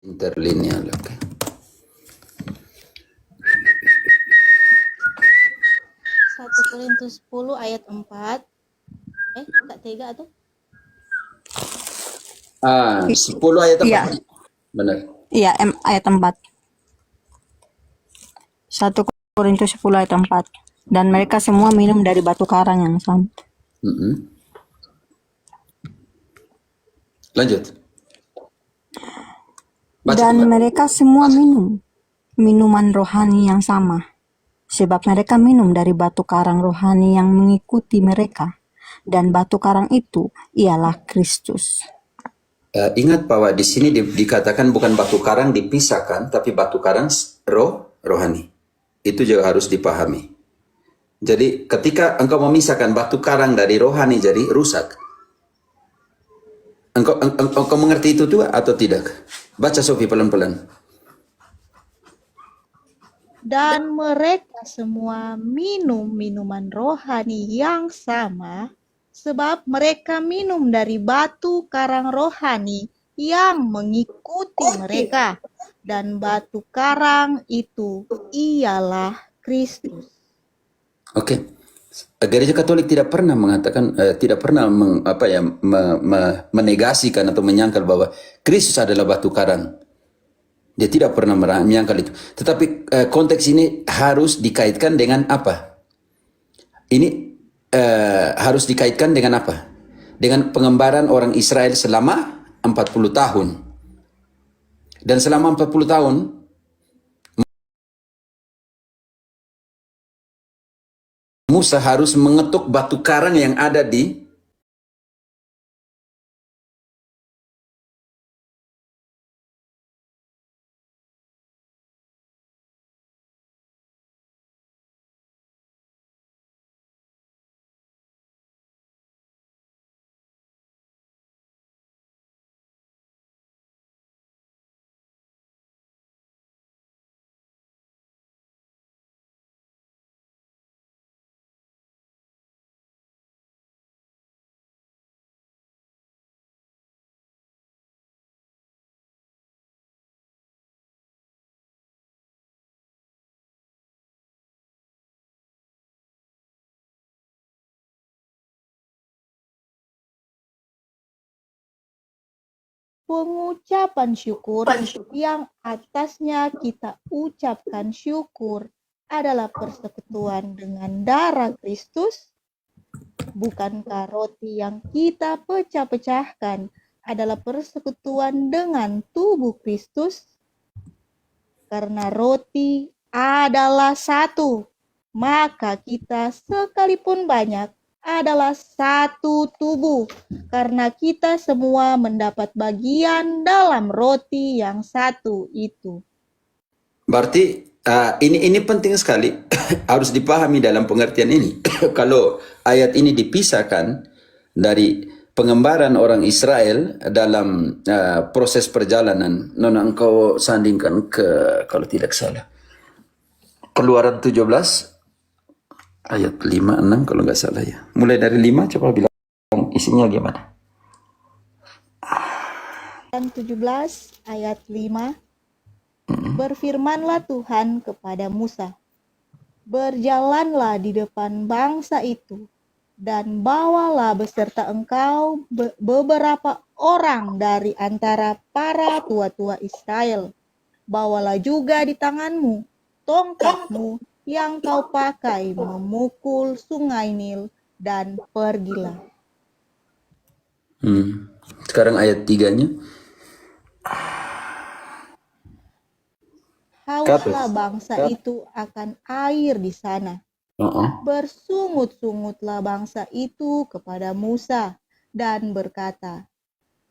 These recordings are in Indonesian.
Interlineal, oke. Satu Korintus 10 ayat 4. Tak tega tuh. 10 ayat apa? Iya, Benar. iya, ayat 4. 1 Korintus 10 ayat 4. Dan mereka semua minum dari batu karang yang sama. Lanjut. Baca Dan kembali. mereka semua minum minuman rohani yang sama. Sebab mereka minum dari batu karang rohani yang mengikuti mereka. Dan batu karang itu ialah Kristus. Ingat bahwa di sini dikatakan bukan batu karang dipisahkan, tapi batu karang rohani. Itu juga harus dipahami. Jadi ketika engkau memisahkan batu karang dari rohani jadi rusak. Engkau mengerti itu juga atau tidak? Baca Sofi pelan-pelan. Dan mereka semua minum minuman rohani yang sama, sebab mereka minum dari batu karang rohani yang mengikuti mereka. Dan batu karang itu ialah Kristus. Oke. Gereja Katolik tidak pernah mengatakan, tidak pernah menegasikan atau menyangkal bahwa Kristus adalah batu karang. Dia tidak pernah menyangkal itu. Tetapi konteks ini harus dikaitkan dengan apa? Ini harus dikaitkan dengan apa? Dengan pengembaraan orang Israel selama 40 tahun. Dan selama 40 tahun, Musa harus mengetuk batu karang yang ada di Pengucapan syukur yang atasnya kita ucapkan syukur adalah persekutuan dengan darah Kristus. Bukankah roti yang kita pecah-pecahkan adalah persekutuan dengan tubuh Kristus? Karena roti adalah satu, maka kita sekalipun banyak adalah satu tubuh, karena kita semua mendapat bagian dalam roti yang satu itu. Berarti ini penting sekali harus dipahami dalam pengertian ini. Kalau ayat ini dipisahkan dari pengembaraan orang Israel dalam proses perjalanan, nona engkau sandingkan ke, kalau tidak salah, Keluaran 17 ayat 5-6 kalau nggak salah ya. Mulai dari 5 coba bilang isinya gimana. Dan 17 ayat 5, berfirmanlah Tuhan kepada Musa, berjalanlah di depan bangsa itu, dan bawalah beserta engkau beberapa orang dari antara para tua-tua Israel. Bawalah juga di tanganmu tongkatmu yang kau pakai memukul sungai Nil, dan pergilah. Sekarang ayat 3-nya. Hauslah bangsa itu akan air di sana. Bersungut-sungutlah bangsa itu kepada Musa dan berkata,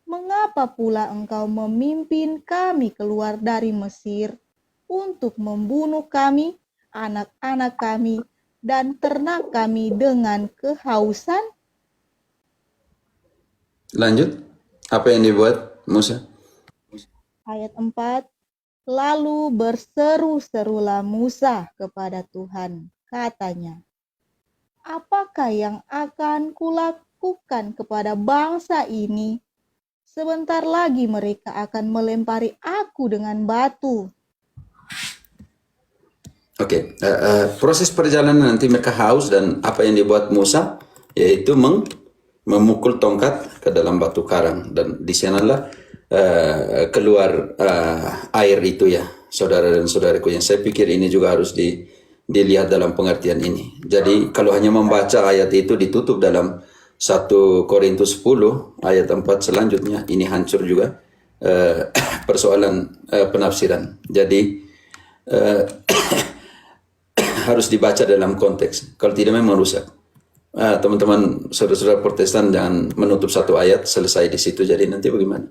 mengapa pula engkau memimpin kami keluar dari Mesir untuk membunuh kami, anak-anak kami, dan ternak kami dengan kehausan? Lanjut. Apa yang dibuat Musa? Ayat 4, lalu berseru-serulah Musa kepada Tuhan, katanya, apakah yang akan kulakukan kepada bangsa ini sebentar lagi mereka akan melempari aku dengan batu. Oke, proses perjalanan nanti mereka haus dan apa yang dibuat Musa yaitu memukul tongkat ke dalam batu karang dan di sanalah keluar air itu ya, saudara dan saudariku, yang saya pikir ini juga harus dilihat dalam pengertian ini. Jadi kalau hanya membaca ayat itu ditutup dalam 1 Korintus 10 ayat 4 selanjutnya, ini hancur juga persoalan penafsiran. Jadi harus dibaca dalam konteks. Kalau tidak memang rusak. Teman-teman saudara-saudara Protestan jangan menutup satu ayat selesai di situ. Jadi nanti bagaimana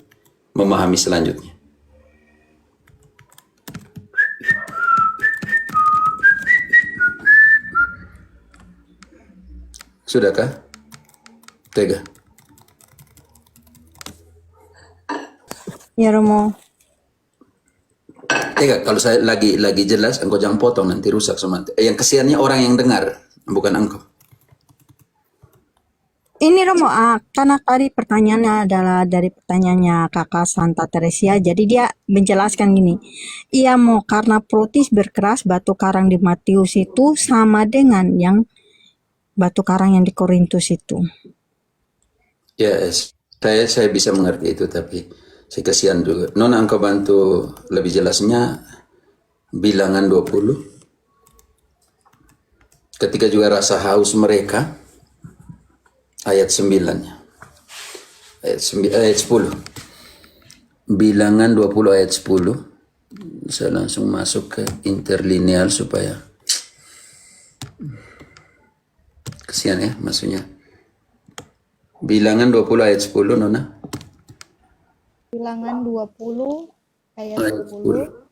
memahami selanjutnya? Sudahkah? Tega. Ya Romo, Tega, kalau saya lagi jelas, engkau jangan potong, nanti rusak semua. Yang kesiannya orang yang dengar, bukan engkau. ini Romo, karena tadi pertanyaannya adalah dari pertanyaannya kakak Santa Teresia, jadi dia menjelaskan gini, ia mau karena protes berkeras batu karang di Matius itu sama dengan yang batu karang yang di Korintus itu. Yes, saya bisa mengerti itu, tapi saya kasihan juga. Nona, engkau bantu lebih jelasnya Bilangan 20. Ketika juga rasa haus mereka, ayat 9-nya. Ayat 10. Bilangan 20 ayat 10. Saya langsung masuk ke interlineal supaya kasihan ya maksudnya. Bilangan 20 ayat 10, Nona. Bilangan 20 ayat Ayat 10. 10.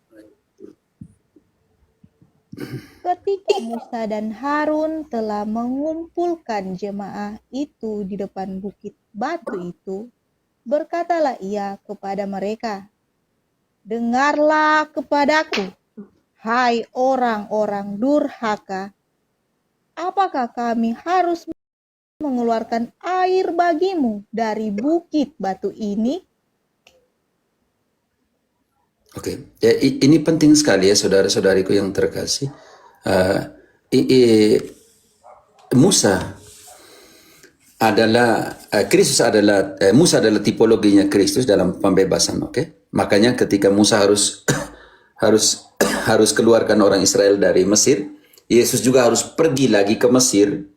Ketika Musa dan Harun telah mengumpulkan jemaah itu di depan bukit batu itu, berkatalah ia kepada mereka, "Dengarlah kepadaku, hai orang-orang durhaka, apakah kami harus mengeluarkan air bagimu dari bukit batu ini?" Oke, ya, ini penting sekali ya saudara-saudariku yang terkasih. Musa adalah Musa adalah tipologinya Kristus dalam pembebasan, oke? Makanya ketika Musa harus harus keluarkan orang Israel dari Mesir, Yesus juga harus pergi lagi ke Mesir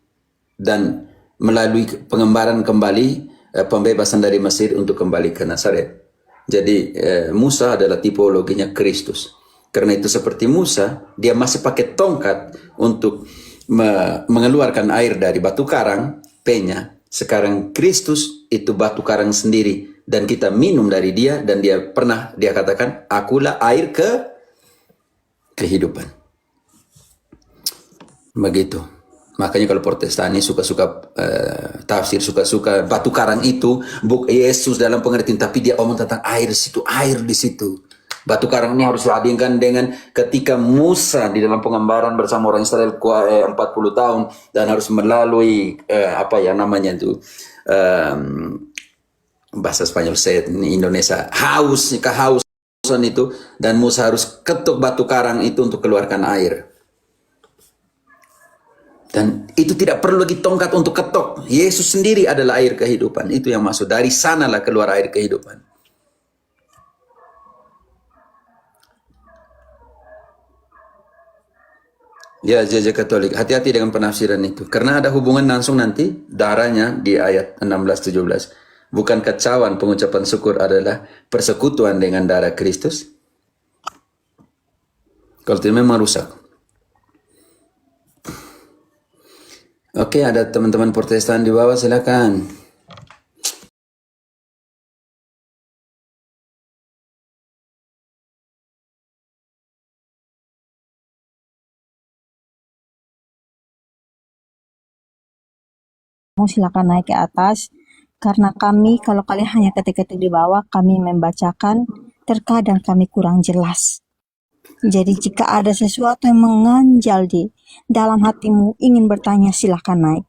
dan melalui pengembaraan kembali pembebasan dari Mesir untuk kembali ke Nazaret. Jadi Musa adalah tipologinya Kristus. Karena itu seperti Musa, dia masih pakai tongkat untuk mengeluarkan air dari batu karang, penya. Sekarang Kristus itu batu karang sendiri dan kita minum dari dia, dan dia katakan, akulah air kehidupan. Begitu. Makanya kalau Protestani suka-suka tafsir, suka-suka batu karang itu Yesus dalam pengertian, tapi dia omong tentang air di situ. Batu karang ini harus diabadikan dengan ketika Musa di dalam pengembaraan bersama orang Israel 40 tahun dan harus melalui apa ya namanya itu bahasa Spanyol, saya Indonesia, kehausan itu, dan Musa harus ketuk batu karang itu untuk keluarkan air. Dan itu tidak perlu lagi tongkat untuk ketok. Yesus sendiri adalah air kehidupan. Itu yang masuk. Dari sanalah keluar air kehidupan. Ya, Gereja Katolik, hati-hati dengan penafsiran itu. Karena ada hubungan langsung nanti darahnya di ayat 16-17. Bukan kecauan pengucapan syukur adalah persekutuan dengan darah Kristus? Kalau tidak memang rusak. Oke, ada teman-teman Protestan di bawah, silakan. Silakan naik ke atas, karena kami, kalau kalian hanya ketik-ketik di bawah, kami membacakan, terkadang kami kurang jelas. Jadi jika ada sesuatu yang mengganjal di dalam hatimu, ingin bertanya, silakan naik.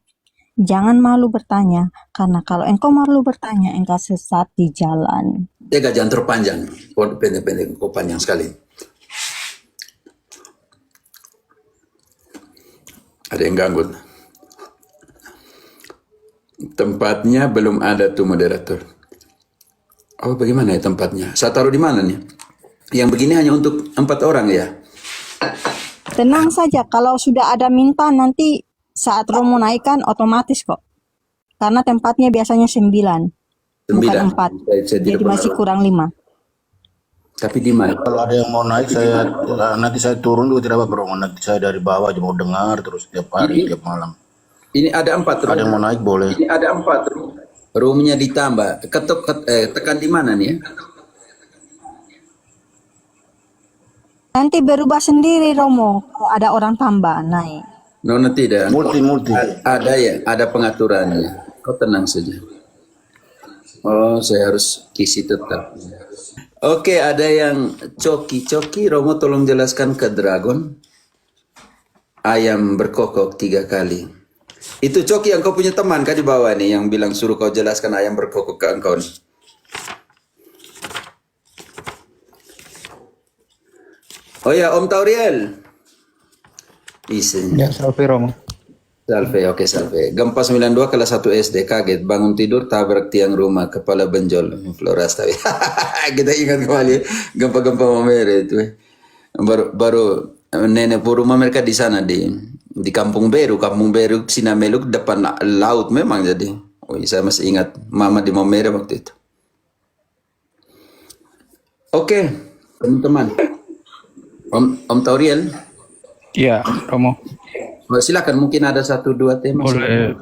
Jangan malu bertanya, karena kalau engkau malu bertanya, engkau sesat di jalan. Jangan terpanjang. Kok pendek-pendek, kok panjang sekali. Ada yang ganggu. Tempatnya belum ada tuh moderator. Oh, bagaimana ya tempatnya? Saya taruh di mana nih? Yang begini hanya untuk 4 orang ya? Tenang saja, kalau sudah ada minta nanti saat Romo naikkan otomatis kok. Karena tempatnya biasanya 9, bukan 9. 4. Saya tidak Jadi masih pernah. kurang 5. Tapi di mana? Kalau ada yang mau naik, nanti saya turun juga tidak apa bro. Nanti saya dari bawah aja mau dengar terus tiap hari, tiap malam. Ini ada 4 Ada yang room. mau naik boleh. Ini ada 4 room. Roomnya ditambah. Tekan di mana nih ya? Nanti berubah sendiri Romo kalau ada orang tambah naik. Nona tidak. Multi. Ada ya, ada pengaturannya. Kau tenang saja. Oh, saya harus kisi tetap. Oke, ada yang coki. Romo tolong jelaskan ke Dragon. Ayam berkokok 3 kali. Itu Coki yang kau punya teman kan di bawah nih yang bilang suruh kau jelaskan ayam berkokok ke engkau nih. Oh ya, Om Tauriel. Isinya. Ya, Salve Romo. Salve, oke salve. Gempa 92 kelas 1 SD, kaget. Bangun tidur, tabrak tiang rumah, kepala benjol. Floras tapi. Kita ingat kembali gempa-gempa Mamere itu. Baru nenek rumah mereka di sana di Kampung Beru. Kampung Beru, Sinameluk, depan laut memang jadi. Oh, saya masih ingat mama di Mamere waktu itu. Oke, teman-teman. Om Tauriel. Iya, Romo. Oh, silakan, mungkin ada 1-2 tema.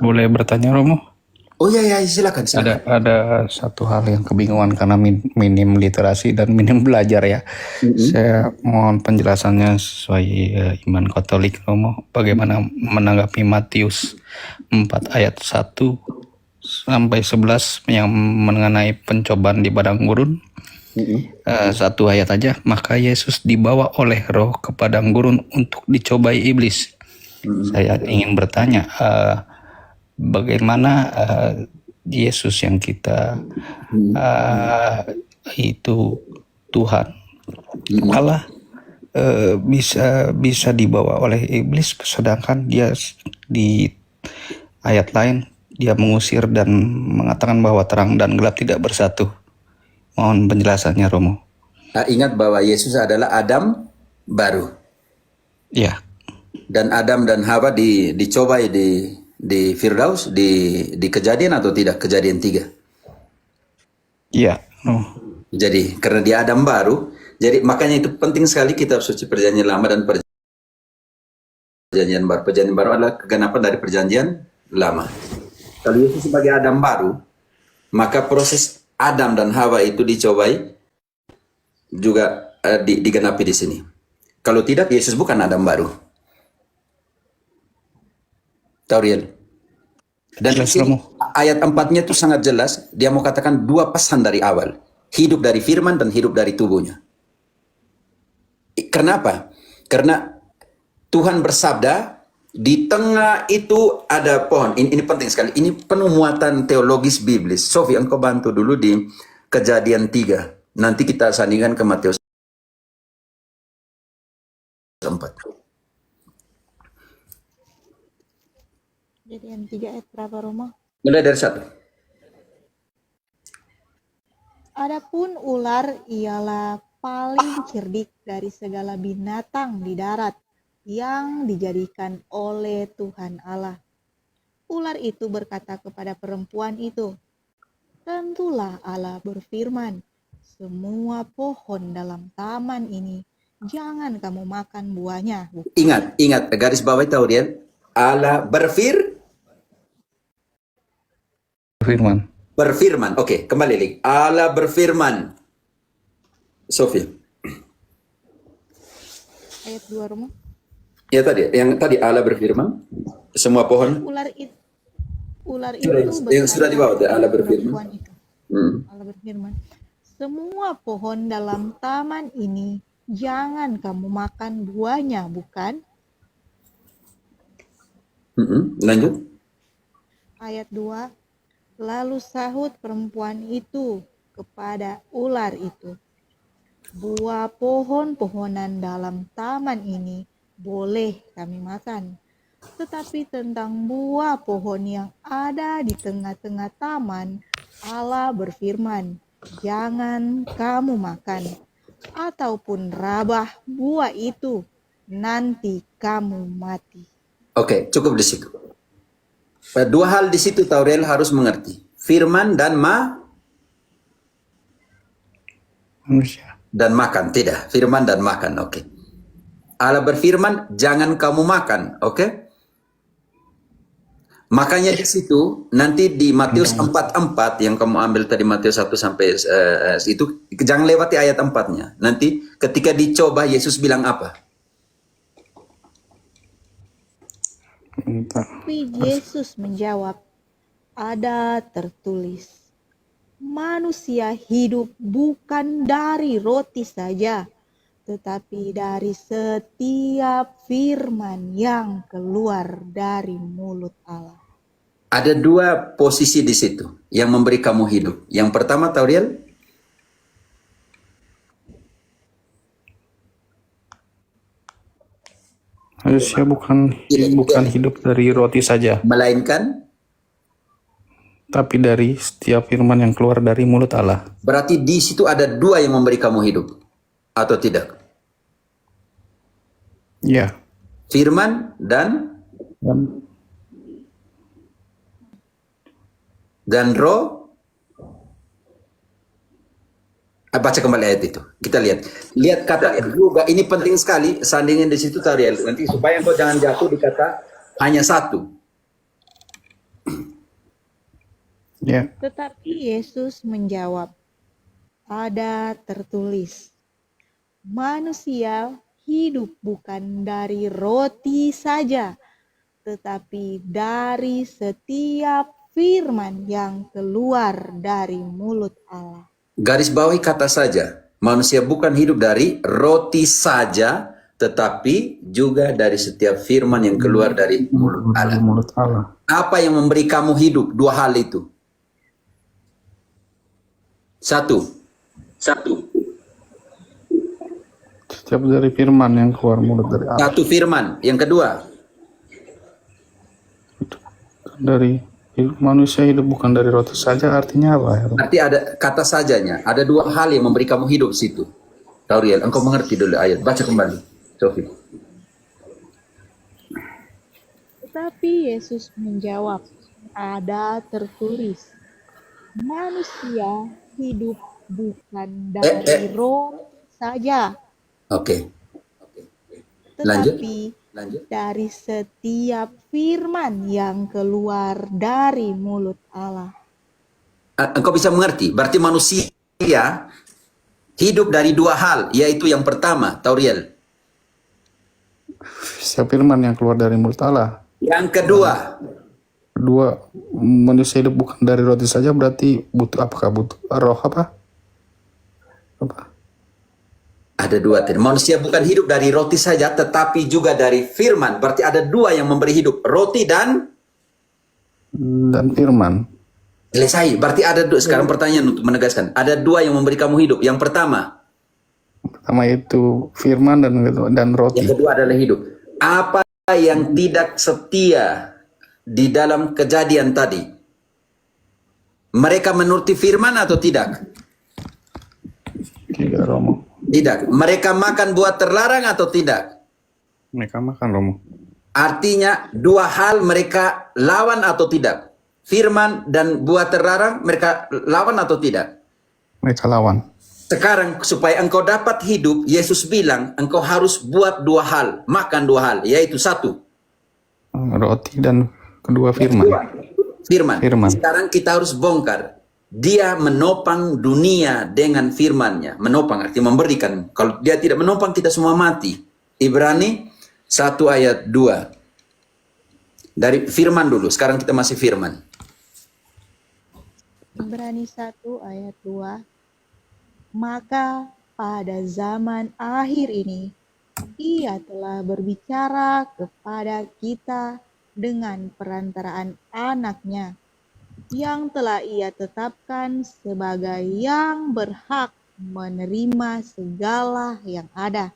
Boleh bertanya Romo? Oh ya, silakan. Ada satu hal yang kebingungan karena minim literasi dan minim belajar ya. Saya mohon penjelasannya sesuai iman Katolik Romo. Bagaimana menanggapi Matius 4 ayat 1 sampai 11 yang mengenai pencobaan di padang gurun. Satu ayat aja, maka Yesus dibawa oleh Roh ke padang gurun untuk dicobai iblis. Saya ingin bertanya, bagaimana Yesus yang kita itu Tuhan Allah bisa dibawa oleh iblis, sedangkan dia di ayat lain dia mengusir dan mengatakan bahwa terang dan gelap tidak bersatu. Mohon penjelasannya Romo. Ingat bahwa Yesus adalah Adam baru. Ya. Dan Adam dan Hawa dicobai di Firdaus, di Kejadian atau tidak? Kejadian 3. Iya. Jadi karena dia Adam baru, jadi makanya itu penting sekali kitab suci Perjanjian Lama dan Perjanjian Baru. Perjanjian Baru adalah kegenapan dari Perjanjian Lama. Kalau Yesus sebagai Adam baru, maka proses Adam dan Hawa itu dicobai juga digenapi di sini. Kalau tidak, Yesus bukan Adam baru. Tauriel. Dan Jelas, di sini, Romo. ayat 4-nya itu sangat jelas. Dia mau katakan 2 pesan dari awal. Hidup dari firman dan hidup dari tubuhnya. Kenapa? Karena Tuhan bersabda, di tengah itu ada pohon. Ini penting sekali. Ini penuh muatan teologis biblis. Sofi, engkau bantu dulu di Kejadian 3. Nanti kita sandingkan ke Matius 4. Kejadian 3 ayat berapa Roma? Mulai dari 1. Adapun ular ialah paling cerdik dari segala binatang di darat yang dijadikan oleh Tuhan Allah. Ular itu berkata kepada perempuan itu, tentulah Allah berfirman, semua pohon dalam taman ini jangan kamu makan buahnya. Ingat, garis bawah Tauriel. Allah berfirman. Oke, kembali lagi. Allah berfirman. Sofi. Ayat 2 Roma. Ya yang tadi Allah berfirman. Semua pohon. Ular itu Yang sudah dibawa Allah berfirman. perempuan itu. Allah berfirman, semua pohon dalam taman ini jangan kamu makan buahnya, bukan? Lanjut. ayat 2. Lalu sahut perempuan itu kepada ular itu, buah pohon-pohonan dalam taman ini boleh kami makan, tetapi tentang buah pohon yang ada di tengah-tengah taman, Allah berfirman, jangan kamu makan, ataupun rabah buah itu, nanti kamu mati. Oke, cukup di situ. Dua hal di situ Tauriel harus mengerti. Firman dan Manusia. makan. Tidak, firman dan makan. Oke. Allah berfirman, jangan kamu makan. Oke. Makanya di situ nanti di Matius 4:4 yang kamu ambil tadi Matius 1 sampai itu jangan lewati ayat 4-nya. Nanti ketika dicoba Yesus bilang apa? Tapi Yesus menjawab, ada tertulis, manusia hidup bukan dari roti saja, tetapi dari setiap firman yang keluar dari mulut Allah. Ada dua posisi di situ yang memberi kamu hidup. Yang pertama Tauriel, Manusia bukan hidup dari roti saja, melainkan tapi dari setiap firman yang keluar dari mulut Allah. berarti di situ ada dua yang memberi kamu hidup atau tidak? Ya. Firman dan roh. Baca kembali ayat itu. Kita lihat kata juga. Ini penting sekali. Sandingin di situ Tauriel. Nanti supaya engkau jangan jatuh di kata hanya satu. Ya. Tetapi Yesus menjawab, ada tertulis, manusia hidup bukan dari roti saja, tetapi dari setiap firman yang keluar dari mulut Allah. Garis bawahi kata saja. Manusia bukan hidup dari roti saja, tetapi juga dari setiap firman yang keluar dari mulut Allah. Mulut Allah. Apa yang memberi kamu hidup? Dua hal itu. Satu. Setiap dari firman yang keluar mulut dari Allah. Satu firman. Yang kedua. Dari manusia hidup bukan dari roti saja, artinya apa ya? Arti ada kata sajanya. Ada dua hal yang memberi kamu hidup situ. Tauriel, engkau mengerti dulu ayat. Baca kembali, Sofi. Tetapi Yesus menjawab, ada tertulis, manusia hidup bukan dari roti saja, Oke. Lanjut. tetapi dari setiap firman yang keluar dari mulut Allah. Engkau bisa mengerti. Berarti manusia hidup dari dua hal. Yaitu yang pertama, Tauriel. Setiap firman yang keluar dari mulut Allah. Yang kedua. Manusia hidup bukan dari roti saja, berarti apakah butuh roh apa? Ada dua. Manusia bukan hidup dari roti saja, tetapi juga dari firman. Berarti ada dua yang memberi hidup. Roti dan firman. selesai. Berarti ada dua. Sekarang pertanyaan untuk menegaskan. Ada dua yang memberi kamu hidup. Yang pertama itu firman dan roti. Yang kedua adalah hidup. Apa yang tidak setia di dalam kejadian tadi? Mereka menuruti firman atau tidak? Tidak, Romo. Tidak. Mereka makan buah terlarang atau tidak? Mereka makan, Romo. Artinya dua hal mereka lawan atau tidak? Firman dan buah terlarang mereka lawan atau tidak? Mereka lawan. Sekarang supaya engkau dapat hidup, Yesus bilang engkau harus buat dua hal, makan dua hal, yaitu satu, roti, dan kedua firman. Firman. Sekarang kita harus bongkar. Dia menopang dunia dengan firman-Nya. Menopang artinya memberikan. Kalau dia tidak menopang, kita semua mati. Ibrani 1 ayat 2. Dari firman dulu, sekarang kita masih firman. Ibrani 1 ayat 2. Maka pada zaman akhir ini, Ia telah berbicara kepada kita dengan perantaraan anaknya yang telah ia tetapkan sebagai yang berhak menerima segala yang ada.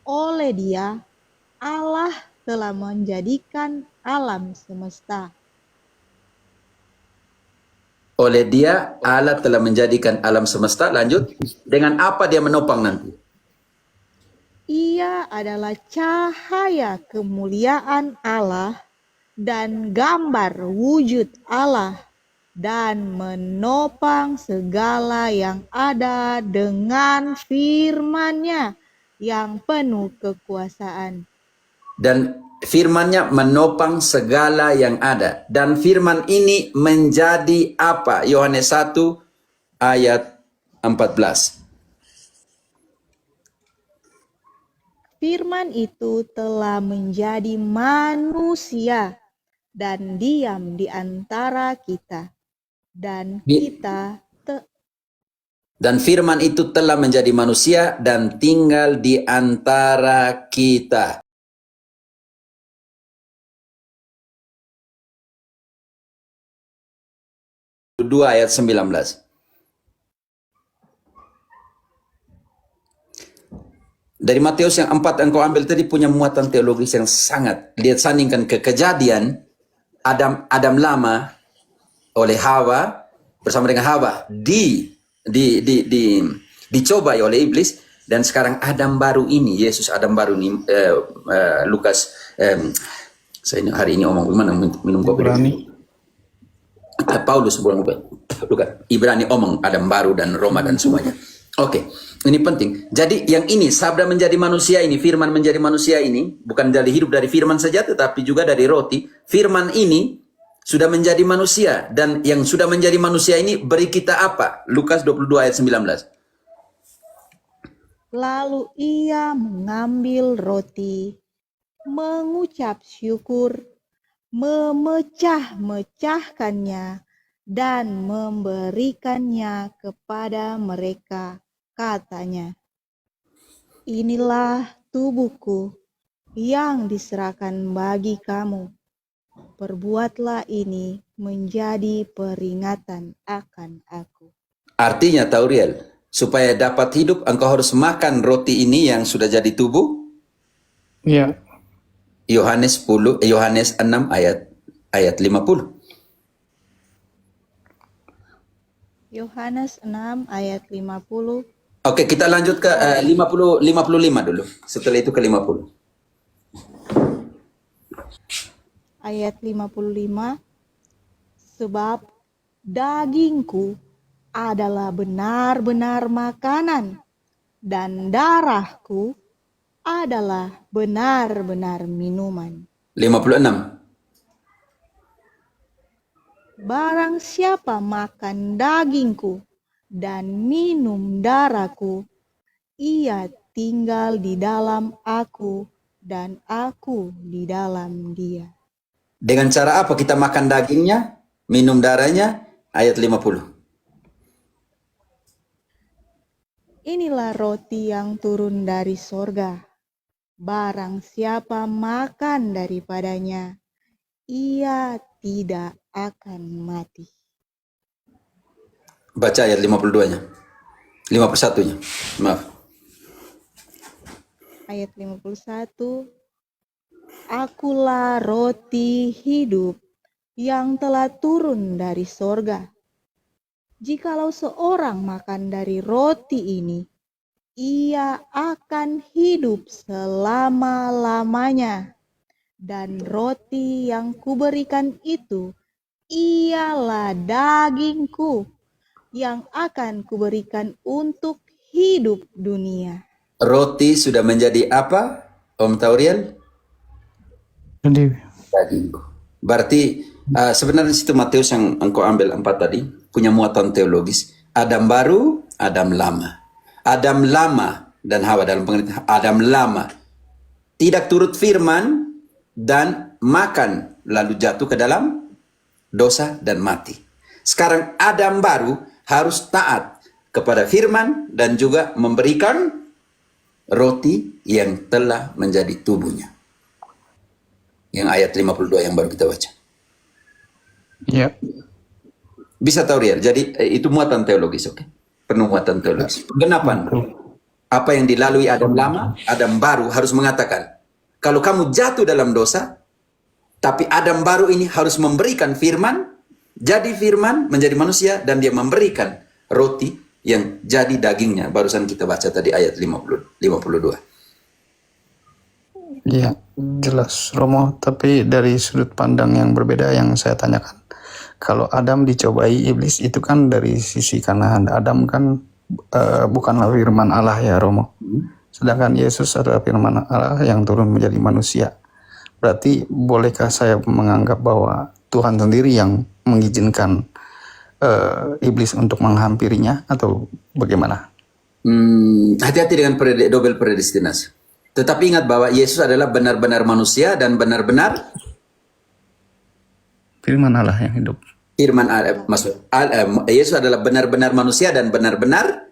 Oleh Dia, Allah telah menjadikan alam semesta. Oleh Dia, Allah telah menjadikan alam semesta. Lanjut. Dengan apa Dia menopang nanti? Ia adalah cahaya kemuliaan Allah dan gambar wujud Allah, dan menopang segala yang ada dengan firman-Nya yang penuh kekuasaan. Dan firman-Nya menopang segala yang ada. Dan firman ini menjadi apa? Yohanes 1 ayat 14. Firman itu telah menjadi manusia dan diam di antara kita, dan kita Dan firman itu telah menjadi manusia dan tinggal di antara kita. Dua ayat 19. Dari Matius yang 4 engkau ambil tadi punya muatan teologis yang sangat. Lihat, sandingkan ke Kejadian, Adam lama oleh Hawa, bersama dengan Hawa dicobai oleh iblis, dan sekarang Adam baru ini, Yesus Adam baru ini, Lukas, saya hari ini omong gimana minum kopi Ibrani. Paulus bukan Lukas, Ibrani omong Adam baru dan Roma dan semuanya. Oke, ini penting. Jadi yang ini sabda menjadi manusia ini, firman menjadi manusia ini, bukan dari hidup dari firman saja, tetapi juga dari roti. Firman ini sudah menjadi manusia, dan yang sudah menjadi manusia ini beri kita apa? Lukas 22 ayat 19. Lalu ia mengambil roti, mengucap syukur, memecah-mecahkannya, dan memberikannya kepada mereka. Katanya, inilah tubuhku yang diserahkan bagi kamu. Perbuatlah ini menjadi peringatan akan aku. Artinya Tauriel, supaya dapat hidup engkau harus makan roti ini yang sudah jadi tubuh. Iya. Yohanes 6 ayat 50. Yohanes 6 ayat 50. Oke, kita lanjut ke 55 dulu. Setelah itu ke 50. Ayat 55. Sebab dagingku adalah benar-benar makanan, dan darahku adalah benar-benar minuman. 56. Barang siapa makan dagingku dan minum darahku, ia tinggal di dalam aku dan aku di dalam dia. Dengan cara apa kita makan dagingnya, minum darahnya? Ayat 50. Inilah roti yang turun dari sorga. Barang siapa makan daripadanya, ia tidak akan mati. Baca ayat 52-nya. 51-nya. Maaf. Ayat 51. Akulah roti hidup yang telah turun dari sorga. Jikalau seorang makan dari roti ini, ia akan hidup selama-lamanya. Dan roti yang kuberikan itu ialah dagingku yang akan kuberikan untuk hidup dunia. Roti sudah menjadi apa, Om Tauriel? Jadi Dagingku. Berarti sebenarnya situ Matius yang engkau ambil 4 tadi punya muatan teologis. Adam baru, Adam lama. Adam lama dan Hawa dalam pengertian Adam lama tidak turut firman dan makan lalu jatuh ke dalam dosa dan mati. Sekarang Adam baru harus taat kepada firman dan juga memberikan roti yang telah menjadi tubuhnya. Yang ayat 52 yang baru kita baca. Ya, Bisa tahu Rian. Jadi itu muatan teologis, oke? Penuh muatan teologis. Penggenapan. Apa yang dilalui Adam lama, Adam baru harus mengatakan, kalau kamu jatuh dalam dosa, tapi Adam baru ini harus memberikan firman, jadi firman menjadi manusia, dan dia memberikan roti yang jadi dagingnya. Barusan kita baca tadi ayat 52. ya, jelas Romo. Tapi dari sudut pandang yang berbeda yang saya tanyakan, kalau Adam dicobai iblis itu kan dari sisi karena Adam kan bukanlah firman Allah ya Romo. Sedangkan Yesus adalah firman Allah yang turun menjadi manusia. Berarti bolehkah saya menganggap bahwa Tuhan sendiri yang mengizinkan iblis untuk menghampirinya atau bagaimana? Hati-hati dengan double predestinasi. Tetapi ingat bahwa Yesus adalah benar-benar manusia dan benar-benar Firman Allah yang hidup. firman Allah. Yesus adalah benar-benar manusia dan benar-benar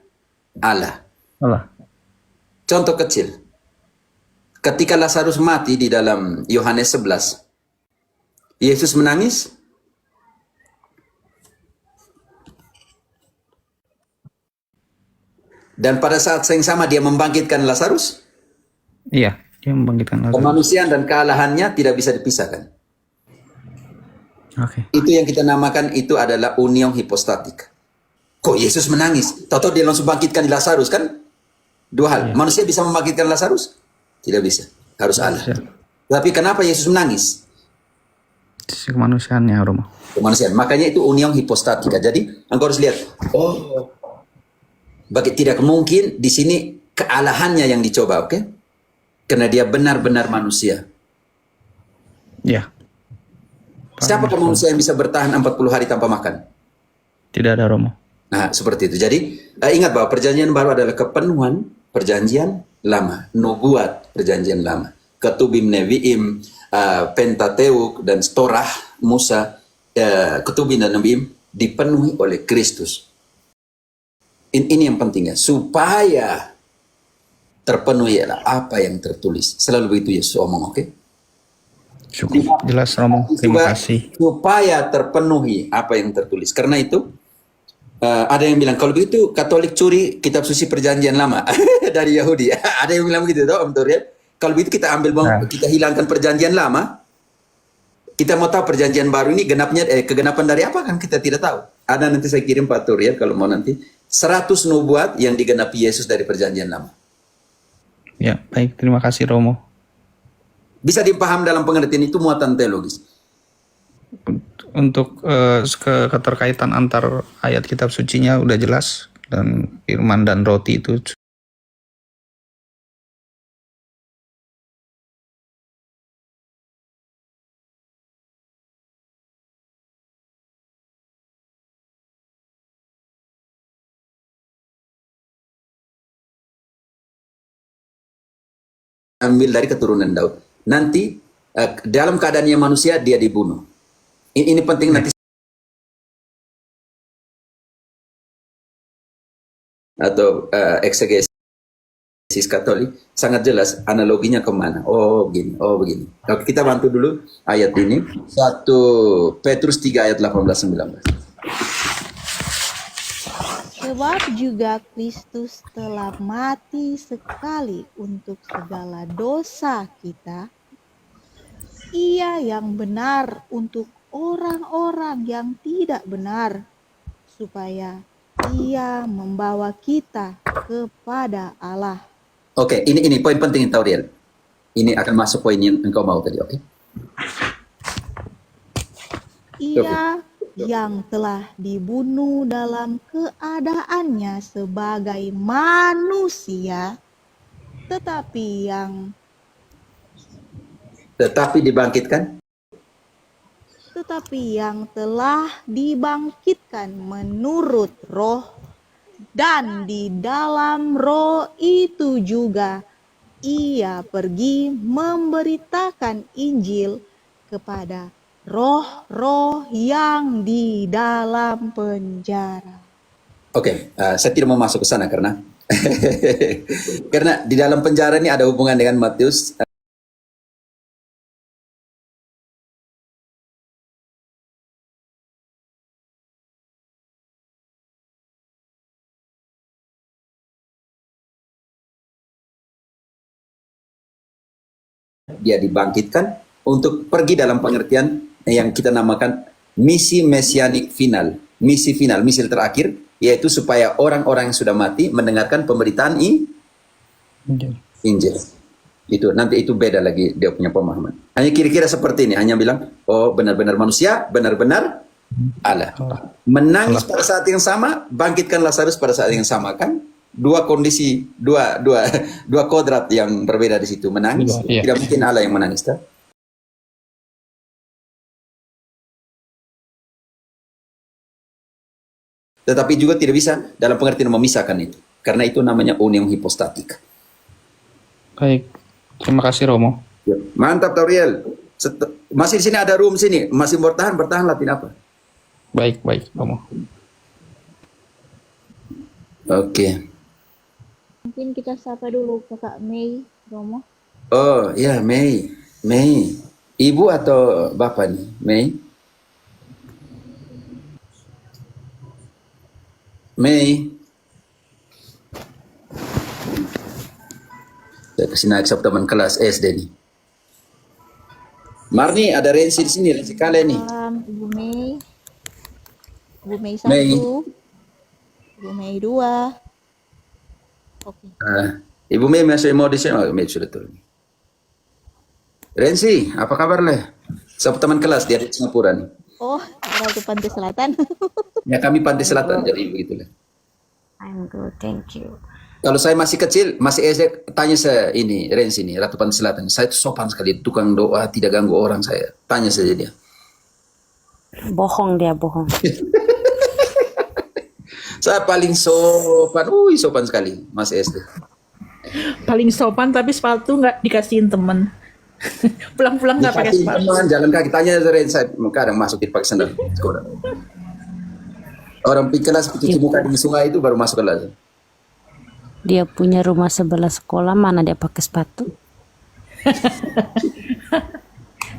Allah. Allah. Contoh kecil. Ketika Lazarus mati di dalam Yohanes 11, Yesus menangis. Dan pada saat yang sama dia membangkitkan Lazarus. Iya, dia membangkitkan Lazarus. Kemanusiaan dan kealahannya tidak bisa dipisahkan. Oke. Itu yang kita namakan itu adalah union hipostatik. Kok Yesus menangis? Tahu-tahu dia langsung bangkitkan Lazarus kan? Dua hal. Manusia bisa membangkitkan Lazarus? Tidak bisa. Harus Allah. Ya. Tapi kenapa Yesus menangis? Sisi kemanusiaannya Romo. Kemanusiaan. Makanya itu union hipostatika. Jadi engkau harus lihat. Oh, tidak mungkin di sini kealahannya yang dicoba, oke? Karena dia benar-benar manusia. Ya. Siapa manusia yang bisa bertahan 40 hari tanpa makan? Tidak ada Romo. Nah, seperti itu. Jadi, ingat bahwa perjanjian baru adalah kepenuhan perjanjian lama. Nubuat perjanjian lama. Ketubim, Nevi'im, Pentateuk, dan Torah, Musa, Ketubim dan Nevi'im dipenuhi oleh Kristus. Ini yang pentingnya. Supaya terpenuhi apa yang tertulis. Selalu begitu Yesus omong, oke? Cukup jelas Romo. Terima kasih. Supaya terpenuhi apa yang tertulis. Karena itu, ada yang bilang, kalau begitu Katolik curi kitab suci perjanjian lama dari Yahudi. Ada yang bilang begitu, toh, Om Turian? Kalau begitu kita ambil, kita hilangkan perjanjian lama, kita mau tahu perjanjian baru ini kegenapan dari apa kan kita tidak tahu. Ada nanti saya kirim Pak Turian kalau mau nanti 100 nubuat yang digenapi Yesus dari perjanjian lama. Ya, baik. Terima kasih Romo. Bisa dipaham dalam pengertian itu muatan teologis. Untuk keterkaitan antar ayat kitab sucinya udah jelas, dan firman dan roti itu Ambil dari keturunan Daud. Nanti dalam keadaannya manusia dia dibunuh. Ini penting nanti. Atau eksegesis Katolik sangat jelas analoginya kemana. Oh begini, oh begini. Oke, kita bantu dulu ayat ini. 1 Petrus 3 ayat 18-19. Sebab juga Kristus telah mati sekali untuk segala dosa kita. Ia yang benar untuk orang-orang yang tidak benar, supaya ia membawa kita kepada Allah. Oke, ini poin penting Tauriel. Ini akan masuk poin yang engkau mau tadi, oke? Ia yang telah dibunuh dalam keadaannya sebagai manusia, tetapi yang telah dibangkitkan menurut roh, dan di dalam roh itu juga ia pergi memberitakan Injil kepada roh-roh yang di dalam penjara. Oke, saya tidak mau masuk ke sana karena karena di dalam penjara ini ada hubungan dengan Matius dia dibangkitkan untuk pergi dalam pengertian yang kita namakan misi mesianik final, misi terakhir, yaitu supaya orang-orang yang sudah mati mendengarkan pemberitaan Injil. Itu nanti itu beda lagi dia punya pemahaman. Hanya kira-kira seperti ini, hanya bilang, oh benar-benar manusia, benar-benar Allah. Menangis pada saat yang sama, bangkitkan Lazarus pada saat yang sama, kan? Dua kondisi, dua kodrat yang berbeda di situ. Menangis, Iya. tidak mungkin Allah yang menangis, tak? Tetapi juga tidak bisa dalam pengertian memisahkan itu, karena itu namanya union hipostatik. Baik, terima kasih Romo. Ya. Mantap Tauriel. Masih di sini ada room sini, masih bertahanlah, tidak apa. Baik Romo. Oke. Mungkin kita sapa dulu Kakak Mei, Romo. Oh ya, Mei. Ibu atau bapak nih, Mei? Saya kasih naik sama teman kelas SD nih. Marni, ada Rensi di sini, Rensi kalian nih. Ibu Mei. Ibu Mei Mei. 1. Ibu Mei 2. Oke. Ibu Mei masih mau di sini, Mei sudah turun. Rensi, apa kabar leh? Sama teman kelas dia di Singapura nih. Oh, Ratu Pantai Selatan. Ya kami Pantai Selatan, jadi begitulah. I'm good, thank you. Kalau saya masih kecil, masih SD, tanya saya ini, Rensi ini, Ratu Pantai Selatan. Saya itu sopan sekali, tukang doa, tidak ganggu orang saya. Tanya saja dia. Bohong dia, bohong. Saya paling sopan, sopan sekali, masih SD. Paling sopan tapi sepatu nggak dikasihin temen. Pulang-pulang nggak pakai Dikasih sepatu. teman, jalan kaki, tanya Rensi, saya kadang masuk pakai sandal sekolah. Orang pergi kelas, cuci muka di sungai itu baru masuk kelas. Dia punya rumah sebelah sekolah, mana dia pakai sepatu?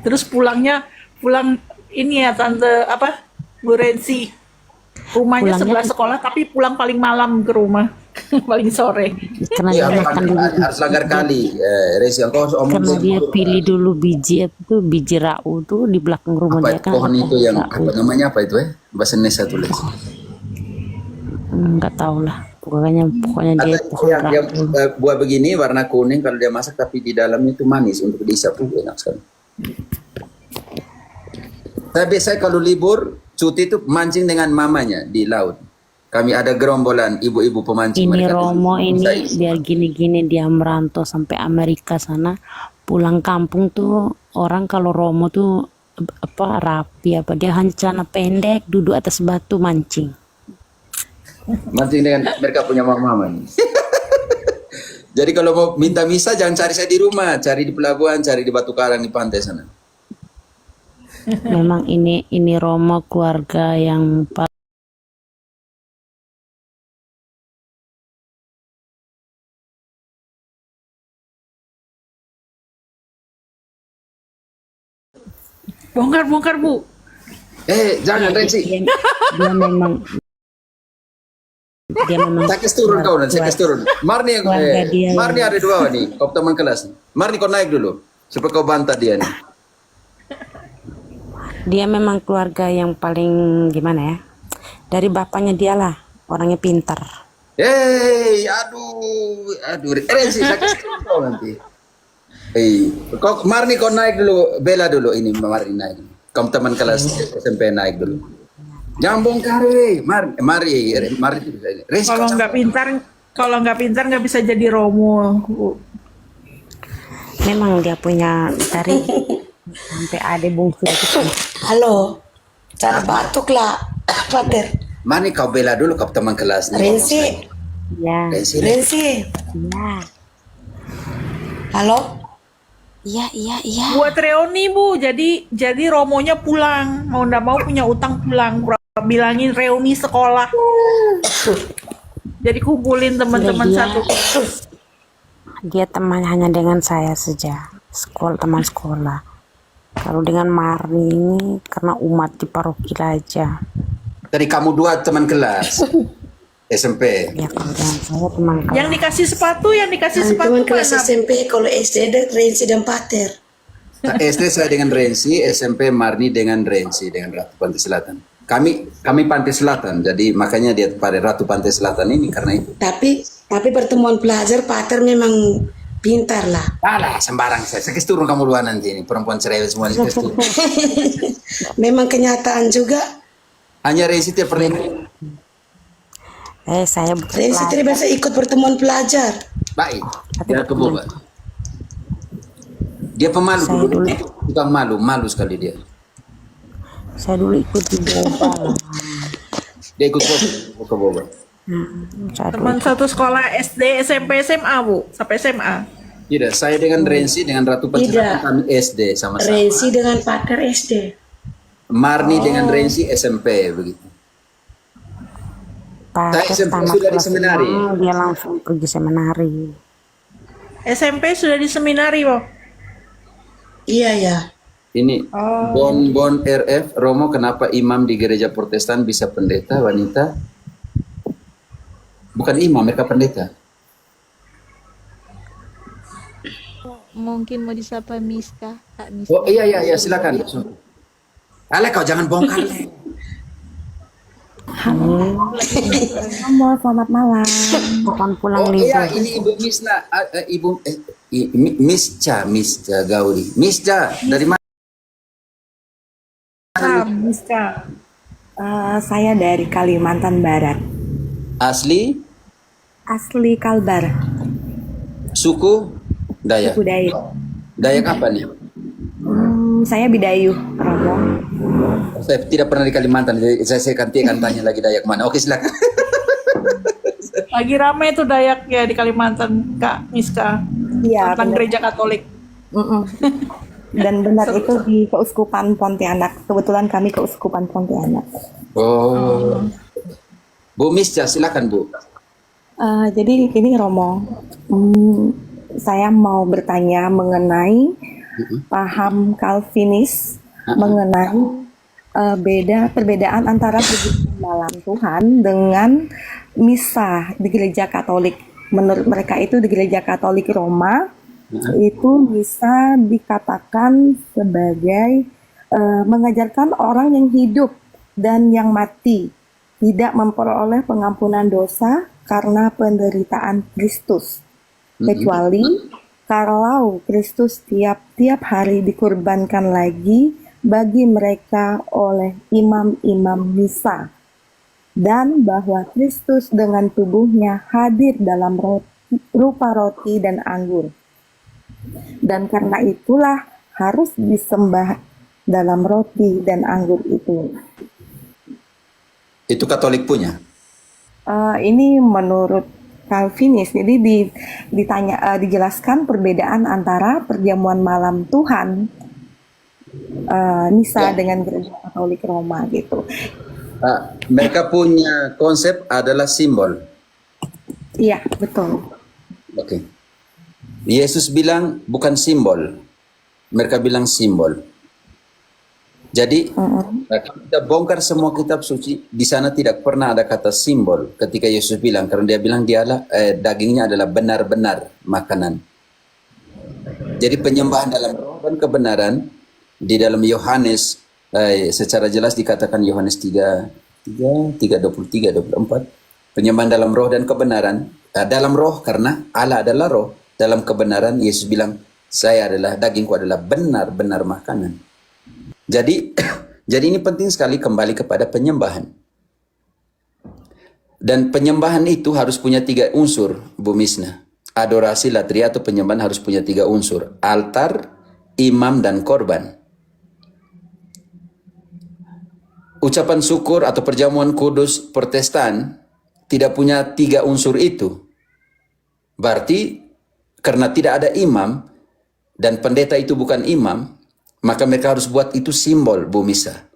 Terus pulang ini ya tante apa Bu Rensi, rumahnya Pulangnya sebelah sekolah tapi pulang paling malam ke rumah. Paling sore. Karena Iya, dia makan dulu, harus langgar kali. Rensi, engkau omong karena dia pilih dulu biji itu, biji rau tuh di belakang rumah apa dia itu, kan. pohon ada itu yang rau. apa namanya apa itu bahasa Indonesia tulis. Nggak tahu lah. Pokoknya dia pohon yang rau. buah begini warna kuning kalau dia masak, tapi di dalamnya itu manis untuk diisap, enak sekali. Saya biasanya kalau libur cuti itu mancing dengan mamanya di laut. Kami ada gerombolan ibu-ibu pemancing. Ini Mereka Romo ini saya- biar gini-gini dia merantau sampai Amerika sana, pulang kampung tuh orang kalau Romo tuh apa rapi apa dia hanya celana pendek duduk atas batu mancing. mancing dengan mereka punya mama nih. Jadi kalau mau minta misa jangan cari saya di rumah, cari di pelabuhan, cari di Batu Karang di pantai sana. Memang ini Romo keluarga yang Bongkar Bu. Jangan Rensi. dia memang Saya kasih turun kau nanti, saya kasih turun. Marni, keluarga dia Marni ada dua nih, kau teman kelas. Marni kau naik dulu, supaya kau bantah dia nih. dia memang keluarga yang paling gimana ya, dari bapaknya dialah orangnya pintar. Aduh, Rensi, saya kasih turun kau nanti. Marni kau naik dulu, bela dulu ini, Marni naik. Kau teman kelas SMP naik dulu. Jangan bongkar, Mari. Rensi, Kalau nggak pintar nggak bisa jadi Romo Bu. Memang dia punya dari sampai ada bungsu gitu. Halo, cara batuk lah, Pater. Marni kau bela dulu kau teman kelas nih. Rensi, Ya, Rensi. Rensi. ya. Halo, Iya. Buat reuni Bu, jadi Romonya pulang, mau nggak mau punya utang pulang. Bilangin reuni sekolah. Jadi kumpulin teman-teman Dia- satu. Dia teman hanya dengan saya saja, teman sekolah. Kalau dengan Marni ini karena umat di paroki aja. Dari kamu dua teman kelas. SMP. Ya kalau yang saya teman Yang kelas. dikasih sepatu, yang dikasih sepatu Teman kelas mana? SMP, kalau SD ada Renzi dan Pater. Nah, SD saya dengan Renzi, SMP Marni dengan Renzi dengan Ratu Pantai Selatan. Kami Pantai Selatan, jadi makanya dia pada Ratu Pantai Selatan ini karena itu. Tapi pertemuan pelajar Pater memang pintar lah. Alah, sembarang saya kasih turun kamu duluan nanti ini perempuan cerewet semua ini kasih turun. Memang kenyataan juga. Hanya Renzi tiap pernah. Saya bukan Renzi pelajar. tidak bisa ikut pertemuan pelajar. Baik, Tapi dia keboba. Dia pemalu Saya dulu, dulu. tukang malu sekali dia. Saya dulu ikut di boba lah. Dia ikut keboba. Saya dulu Teman satu sekolah SD, SMP, SMA, Bu. Sampai SMA. Tidak, saya dengan Renzi dengan Ratu Pantai Tidak. Selatan kami SD sama-sama. Renzi dengan Pater SD. Marni dengan Renzi SMP begitu. pakai SMP tamat sudah di kelas seminari. 5, dia langsung pergi seminari. SMP sudah di seminari, Bu. Iya ya. Ini Bon RF Romo, kenapa imam di gereja Protestan bisa pendeta wanita? Bukan imam, mereka pendeta. Mungkin mau disapa Miska, Kak Miska. Oh iya silakan. Ale kau jangan bongkar. Halo, selamat malam. Bukan pulang Oh iya, libur. ini Ibu Misna, Misca Gauri. Misca dari mana? Miska. Saya dari Kalimantan Barat, Asli asli Kalbar, suku Dayak. suku Dayak. Dayak apa nih? Saya Bidayu, Romo. Saya tidak pernah di Kalimantan, jadi saya akan tanya lagi Dayak mana. Oke silakan. Lagi rame tuh Dayak ya di Kalimantan, Kak Miska. Iya, Tentang benar. gereja Katolik. Mm-mm. Dan benar itu di Keuskupan Pontianak. Kebetulan kami Keuskupan Pontianak. Oh. Bu Misca, silakan Bu. Jadi ini Romo, saya mau bertanya mengenai paham Calvinis mengenai perbedaan antara perjamuan malam Tuhan dengan misa di gereja Katolik. Menurut mereka itu di gereja Katolik Roma itu bisa dikatakan sebagai mengajarkan orang yang hidup dan yang mati tidak memperoleh pengampunan dosa karena penderitaan Kristus, kecuali kalau Kristus tiap hari dikurbankan lagi bagi mereka oleh imam-imam misa, dan bahwa Kristus dengan tubuhnya hadir dalam rupa roti dan anggur, dan karena itulah harus disembah dalam roti dan anggur itu. Itu Katolik punya. Ini menurut Calvinis. Jadi dijelaskan perbedaan antara perjamuan malam Tuhan misa dengan gereja Katolik Roma gitu. Mereka punya konsep adalah simbol. Iya, betul. Oke. Yesus bilang bukan simbol. Mereka bilang simbol. Jadi kita bongkar semua kitab suci, di sana tidak pernah ada kata simbol ketika Yesus bilang, karena dia bilang dagingnya adalah benar-benar makanan. Jadi penyembahan dalam roh dan kebenaran di dalam Yohanes secara jelas dikatakan Yohanes 3:23, 24, penyembahan dalam roh dan kebenaran. Dalam roh karena Allah adalah roh, dalam kebenaran Yesus bilang saya adalah dagingku adalah benar-benar makanan. Jadi ini penting sekali kembali kepada penyembahan. Dan penyembahan itu harus punya 3 unsur, Bu Misna. Adorasi, latria atau penyembahan harus punya 3 unsur. Altar, imam, dan korban. Ucapan syukur atau perjamuan kudus Protestan tidak punya 3 unsur itu. Berarti karena tidak ada imam dan pendeta itu bukan imam, maka mereka harus buat itu simbol, Bu Misa.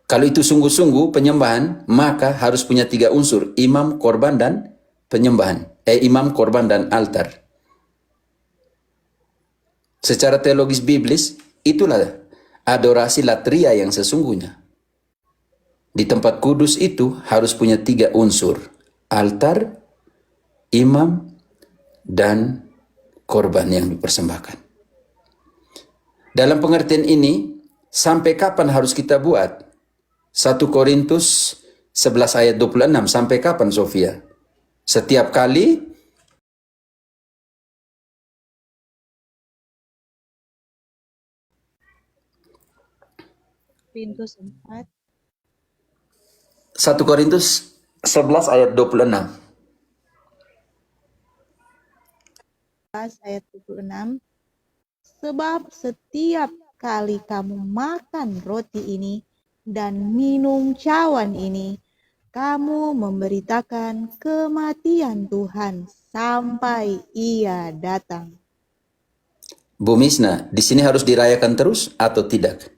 Kalau itu sungguh-sungguh penyembahan, maka harus punya 3 unsur, imam, korban, dan penyembahan. Imam, korban, dan altar. Secara teologis biblis, itulah adorasi latria yang sesungguhnya. Di tempat kudus itu harus punya 3 unsur. Altar, imam, dan korban yang dipersembahkan. Dalam pengertian ini, sampai kapan harus kita buat? 1 Korintus 11 ayat 26. Sampai kapan, Sofia? Setiap kali Korintus 4 1 Korintus 11 ayat 26. ayat 26. Sebab setiap kali kamu makan roti ini dan minum cawan ini, kamu memberitakan kematian Tuhan sampai Ia datang. Bu Misna, di sini harus dirayakan terus atau tidak?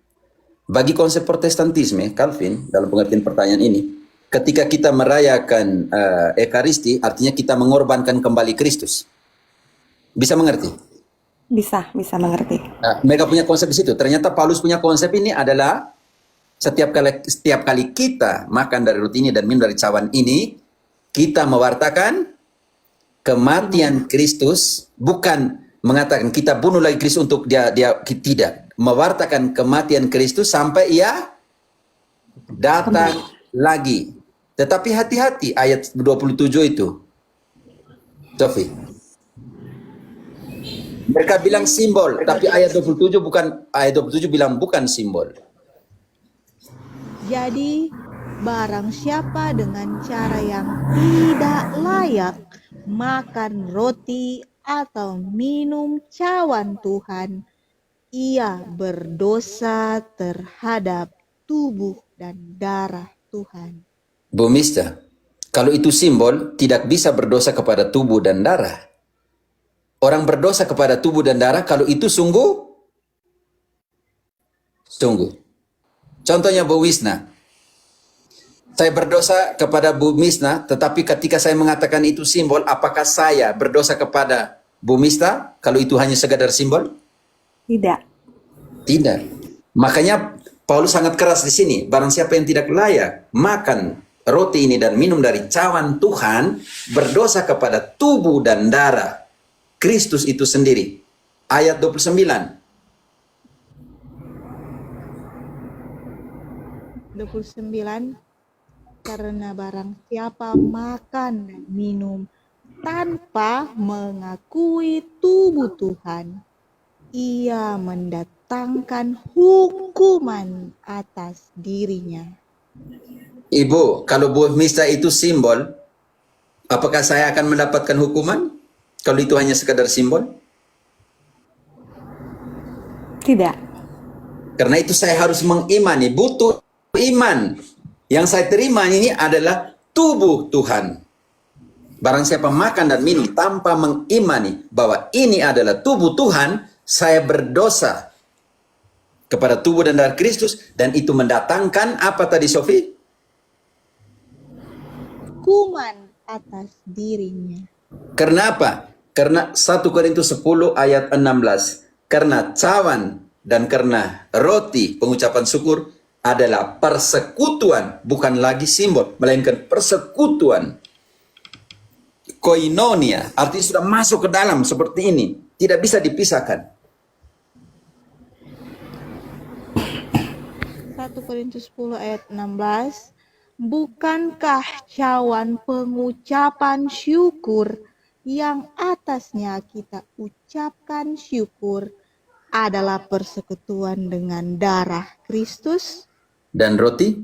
Bagi konsep Protestantisme, Calvin, dalam pengertian pertanyaan ini, ketika kita merayakan Ekaristi, artinya kita mengorbankan kembali Kristus. Bisa mengerti? Bisa mengerti. Nah, mereka punya konsep di situ. Ternyata Paulus punya konsep ini adalah setiap kali kita makan dari roti ini dan minum dari cawan ini, kita mewartakan kematian Kristus, bukan mengatakan kita bunuh lagi Kristus untuk dia tidak, mewartakan kematian Kristus sampai Ia datang lagi. Tetapi hati-hati ayat 27 itu, Sofi. Mereka bilang simbol, tapi ayat 27 bilang bukan simbol. Jadi, barang siapa dengan cara yang tidak layak makan roti atau minum cawan Tuhan, ia berdosa terhadap tubuh dan darah Tuhan. Bu Mista, kalau itu simbol, tidak bisa berdosa kepada tubuh dan darah. Orang berdosa kepada tubuh dan darah kalau itu sungguh. Contohnya Bu Wisna. Saya berdosa kepada Bu Misna, tetapi ketika saya mengatakan itu simbol, apakah saya berdosa kepada Bu Mista kalau itu hanya sekadar simbol? Tidak. Tidak. Makanya Paulus sangat keras di sini. Barang siapa yang tidak layak makan roti ini dan minum dari cawan Tuhan, berdosa kepada tubuh dan darah Kristus itu sendiri. Ayat 29. 29. Karena barang siapa makan dan minum tanpa mengakui tubuh Tuhan, ia mendatangkan hukuman atas dirinya. Ibu, kalau Bu Mista itu simbol, apakah saya akan mendapatkan hukuman? Kalau itu hanya sekadar simbol? Tidak. Karena itu saya harus mengimani, butuh iman. Yang saya terima ini adalah tubuh Tuhan. Barang siapa makan dan minum tanpa mengimani bahwa ini adalah tubuh Tuhan, saya berdosa kepada tubuh dan darah Kristus, dan itu mendatangkan apa tadi, Sofi? Hukuman atas dirinya. Karena apa? Karena 1 Korintus 10 ayat 16. Karena cawan dan karena roti, pengucapan syukur, adalah persekutuan, bukan lagi simbol, melainkan persekutuan. Koinonia, artinya sudah masuk ke dalam seperti ini, tidak bisa dipisahkan. 1 Korintus 10 ayat 16. Bukankah cawan pengucapan syukur yang atasnya kita ucapkan syukur adalah persekutuan dengan darah Kristus? Dan roti?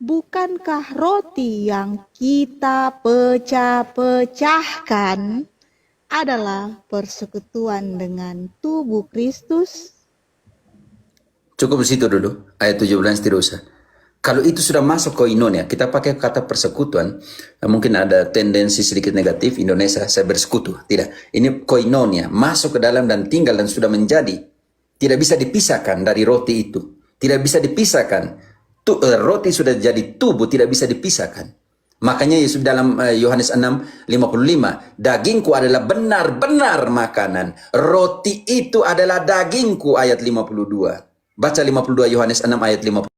Bukankah roti yang kita pecah-pecahkan adalah persekutuan dengan tubuh Kristus? Cukup di situ dulu, ayat 17 tidak usah. Kalau itu sudah masuk koinonia, kita pakai kata persekutuan, mungkin ada tendensi sedikit negatif, Indonesia, saya bersekutu. Tidak, ini koinonia, masuk ke dalam dan tinggal dan sudah menjadi. Tidak bisa dipisahkan dari roti itu. Tidak bisa dipisahkan. Roti sudah jadi tubuh, tidak bisa dipisahkan. Makanya Yesus dalam Yohanes 6:55, dagingku adalah benar-benar makanan. Roti itu adalah dagingku, ayat 52. Baca 52 Yohanes 6 ayat 50.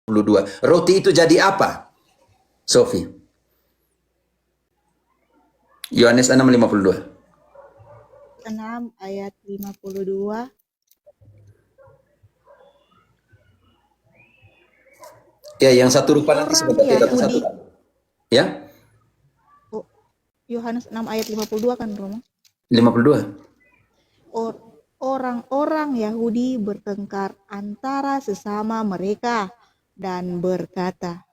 Roti itu jadi apa? Sofi. Yohanes 6:52. 6 ayat 52. Ya, yang satu rupa nanti Orang sebentar kita Yahudi. satu. Ya, Oh, Yohanes 6 ayat 52 kan, Romo? 52. Orang-orang Yahudi bertengkar antara sesama mereka dan berkata,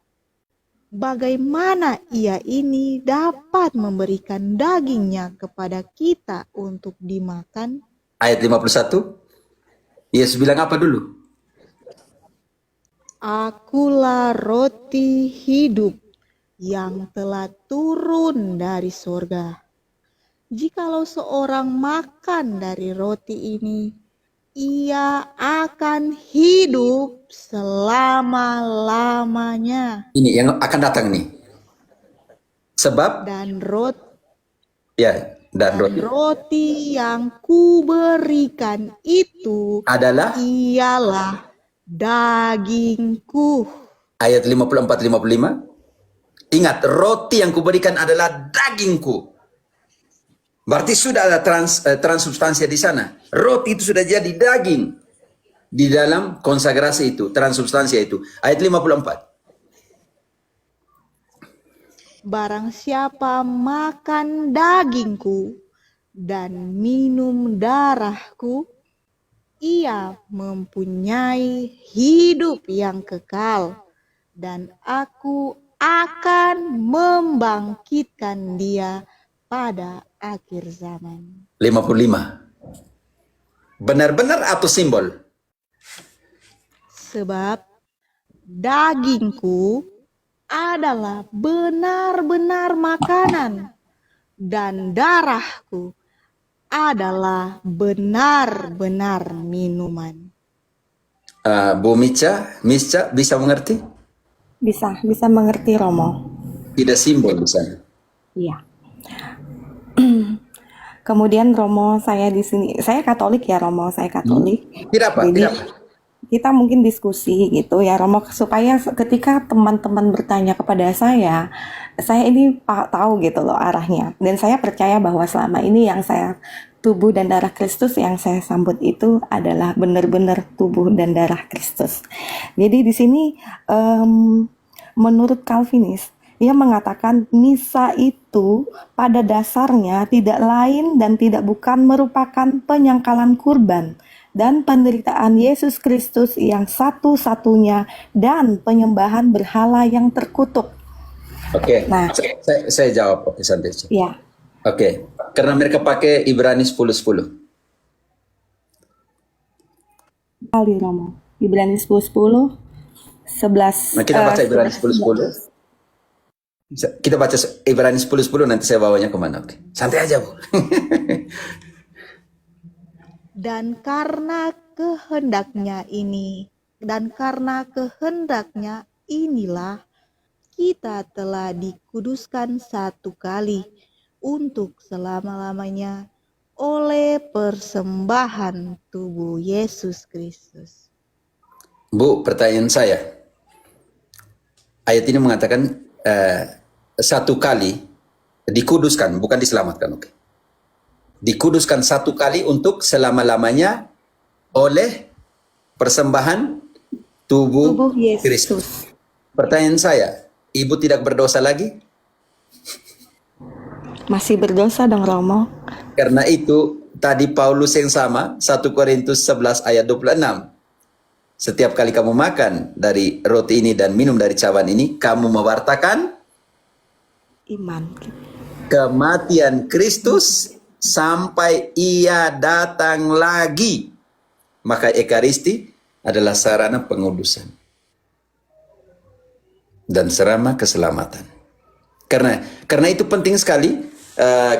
bagaimana ia ini dapat memberikan dagingnya kepada kita untuk dimakan? Ayat 51. Yesus bilang apa dulu? Akulah roti hidup yang telah turun dari surga. Jikalau seorang makan dari roti ini, ia akan hidup selama-lamanya. Ini yang akan datang nih. Sebab Dan roti dan roti roti yang kuberikan itu adalah ialah dagingku. ayat 54-55. Ingat, roti yang kuberikan adalah dagingku. Berarti sudah ada transubstansia di sana. Roti itu sudah jadi daging di dalam konsagrasi itu, transubstansia itu. Ayat 54. Barang siapa makan dagingku dan minum darahku, ia mempunyai hidup yang kekal, dan aku akan membangkitkan dia pada akhir zaman. 55. Benar-benar atau simbol? Sebab dagingku adalah benar-benar makanan, dan darahku adalah benar-benar minuman. Bu Misca bisa mengerti? Bisa mengerti, Romo. Tidak simbol di sana. Iya. Kemudian Romo, saya di sini, saya Katolik ya, Romo, saya Katolik. Tidak apa? Jadi Tidak apa? kita mungkin diskusi gitu ya, Romo, supaya ketika teman-teman bertanya kepada saya ini tahu gitu loh arahnya. Dan saya percaya bahwa selama ini yang saya tubuh dan darah Kristus yang saya sambut itu adalah benar-benar tubuh dan darah Kristus. Jadi di sini menurut Calvinis, ia mengatakan misa itu pada dasarnya tidak lain dan tidak bukan merupakan penyangkalan kurban dan penderitaan Yesus Kristus yang satu-satunya dan penyembahan berhala yang terkutuk. Oke, Nah, saya jawab, Oke Santiago. ya, Oke, karena mereka pakai Ibrani 10:10. kali Romo. Ibrani 10:10, 11. Nah, kita baca Ibrani 10:10. Kita baca Ibrani 10:10, nanti saya bawanya kemana? Oke, santai aja, Bu. Dan karena kehendaknya inilah kita telah dikuduskan satu kali untuk selama-lamanya oleh persembahan tubuh Yesus Kristus. Bu, pertanyaan saya. Ayat ini mengatakan satu kali dikuduskan, bukan diselamatkan. Oke. Dikuduskan satu kali untuk selama-lamanya oleh persembahan tubuh Yesus. Kristus. Pertanyaan saya, ibu tidak berdosa lagi? Masih berdosa dong, Romo. Karena itu tadi Paulus yang sama, 1 Korintus 11 ayat 26. Setiap kali kamu makan dari roti ini dan minum dari cawan ini, kamu mewartakan Iman. kematian Kristus sampai ia datang lagi. Maka Ekaristi adalah sarana pengudusan dan sarana keselamatan. Karena itu penting sekali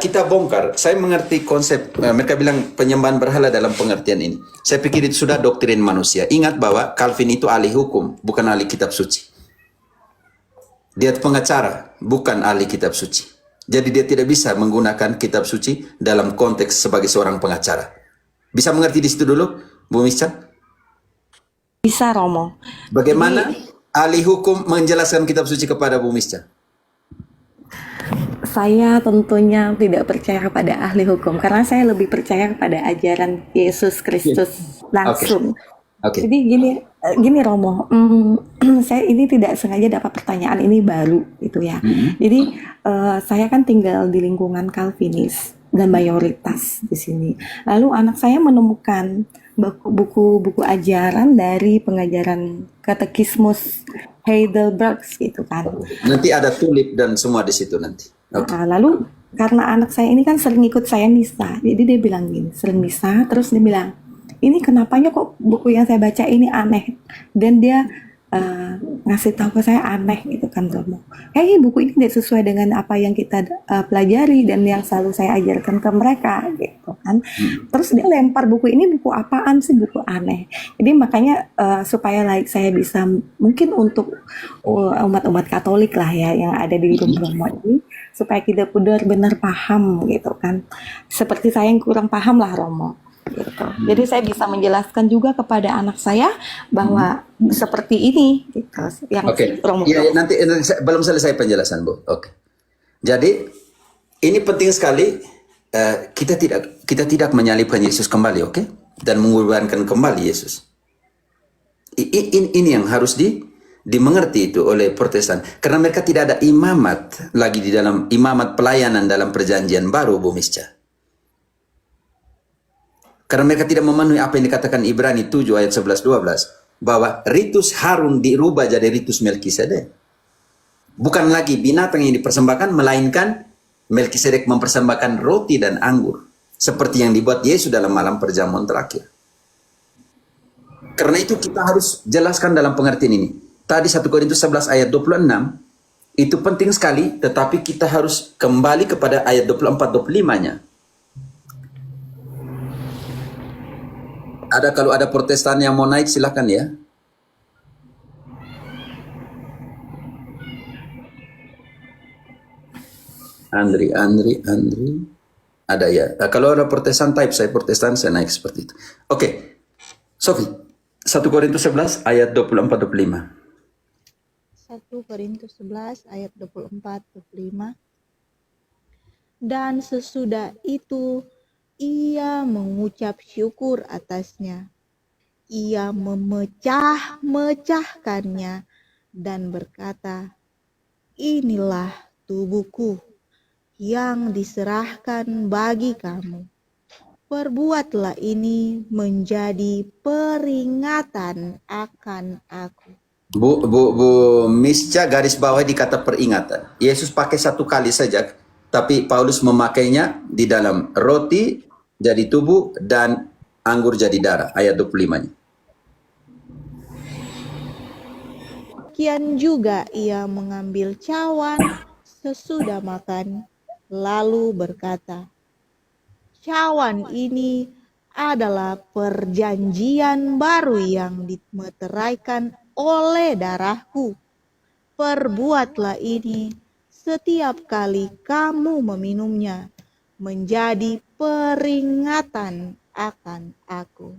kita bongkar. Saya mengerti konsep, mereka bilang penyembahan berhala dalam pengertian ini. Saya pikir itu sudah doktrin manusia. Ingat bahwa Calvin itu ahli hukum, bukan ahli kitab suci. Dia pengacara, bukan ahli kitab suci. Jadi dia tidak bisa menggunakan kitab suci dalam konteks sebagai seorang pengacara. Bisa mengerti di situ dulu, Bu Misca? Bisa, Romo. Bagaimana ahli hukum menjelaskan kitab suci kepada Bu Misca? Saya tentunya tidak percaya kepada ahli hukum karena saya lebih percaya kepada ajaran Yesus Kristus langsung. Oke. Jadi gini Romo, saya ini tidak sengaja dapat pertanyaan ini baru gitu ya. Jadi saya kan tinggal di lingkungan Calvinis dan mayoritas di sini. Lalu anak saya menemukan buku-buku ajaran dari pengajaran katekismus Heidelberg gitu kan. Nanti ada tulip dan semua di situ nanti. Oke. Nah, lalu karena anak saya ini kan sering ikut saya misa, jadi dia bilang gini, sering misa, terus dia bilang, ini kenapanya kok buku yang saya baca ini aneh, dan dia ngasih tahu ke saya aneh gitu kan Romo. Kayaknya buku ini tidak sesuai dengan apa yang kita pelajari dan yang selalu saya ajarkan ke mereka gitu kan. Terus dia lempar buku ini, buku apaan sih, buku aneh. Jadi makanya supaya saya bisa mungkin untuk umat-umat Katolik lah ya yang ada di room Romo ini, supaya kita benar-benar paham gitu kan. Seperti saya yang kurang paham lah Romo. Gitu. Jadi saya bisa menjelaskan juga kepada anak saya bahwa seperti ini gitu. Yang Romo. Ya, nanti belum selesai penjelasan Bu. Oke. Jadi ini penting sekali, kita tidak menyalibkan Yesus kembali, oke? Dan mengorbankan kembali Yesus. Ini yang harus dimengerti itu oleh Protestan, karena mereka tidak ada imamat lagi di dalam imamat pelayanan dalam perjanjian baru, Bu Misca. Karena mereka tidak memenuhi apa yang dikatakan Ibrani 7 ayat 11-12. Bahwa ritus Harun dirubah jadi ritus Melkisedek. Bukan lagi binatang yang dipersembahkan, melainkan Melkisedek mempersembahkan roti dan anggur. Seperti yang dibuat Yesus dalam malam perjamuan terakhir. Karena itu kita harus jelaskan dalam pengertian ini. Tadi 1 Korintus 11 ayat 26, itu penting sekali, tetapi kita harus kembali kepada ayat 24-25-nya. Kalau ada Protestan yang mau naik silakan ya. Andri. Ada ya. Kalau ada Protestan type, saya Protestan, saya naik seperti itu. Oke. Sofi, 1 Korintus 11 ayat 24-25. 1 Korintus 11 ayat 24-25. Dan sesudah itu ia mengucap syukur atasnya. Ia memecah-mecahkannya dan berkata, inilah tubuhku yang diserahkan bagi kamu. Perbuatlah ini menjadi peringatan akan aku. Bu Misca garis bawah di kata peringatan. Yesus pakai satu kali saja, tapi Paulus memakainya di dalam roti jadi tubuh dan anggur jadi darah. Ayat 25-nya. Demikian juga ia mengambil cawan sesudah makan, lalu berkata, cawan ini adalah perjanjian baru yang dimeteraikan oleh darahku. Perbuatlah ini setiap kali kamu meminumnya, menjadi peringatan akan aku.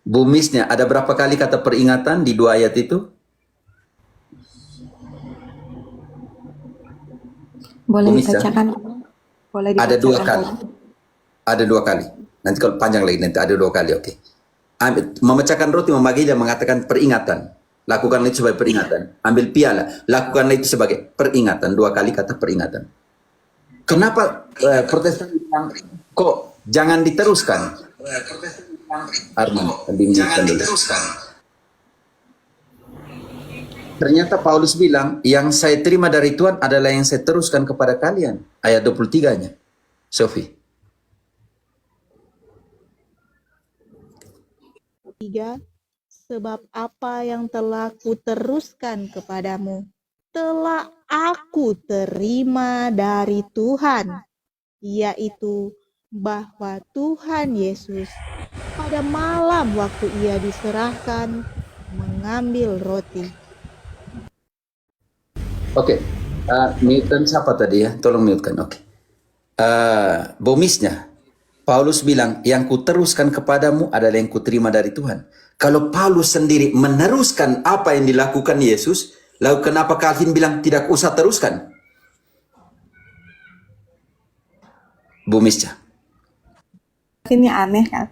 Bu Misnya, ada berapa kali kata peringatan di dua ayat itu? Boleh Bu Misca? dibacakan? Boleh dibacakan. Ada dua kali. Ada dua kali. Nanti kalau panjang lagi nanti ada dua kali, oke. Memecahkan roti, membagi dan mengatakan peringatan. Lakukanlah itu sebagai peringatan. Ambil piala, lakukanlah itu sebagai peringatan. Dua kali kata peringatan. Kenapa Protestan bilang kok jangan diteruskan? Arman, jangan diteruskan. Ternyata Paulus bilang, yang saya terima dari Tuhan adalah yang saya teruskan kepada kalian. Ayat 23-nya. Sofi. 3. Sebab apa yang telah kuteruskan kepadamu, telah aku terima dari Tuhan, yaitu bahwa Tuhan Yesus pada malam waktu ia diserahkan mengambil roti. Oke, mute siapa tadi ya? Tolong mute-kan, oke. Bomisnya, Paulus bilang, yang kuteruskan kepadamu adalah yang kuterima dari Tuhan. Kalau Paulus sendiri meneruskan apa yang dilakukan Yesus, Lalu kenapa Calvin bilang tidak usah teruskan? Bu Misca. Ini aneh kan?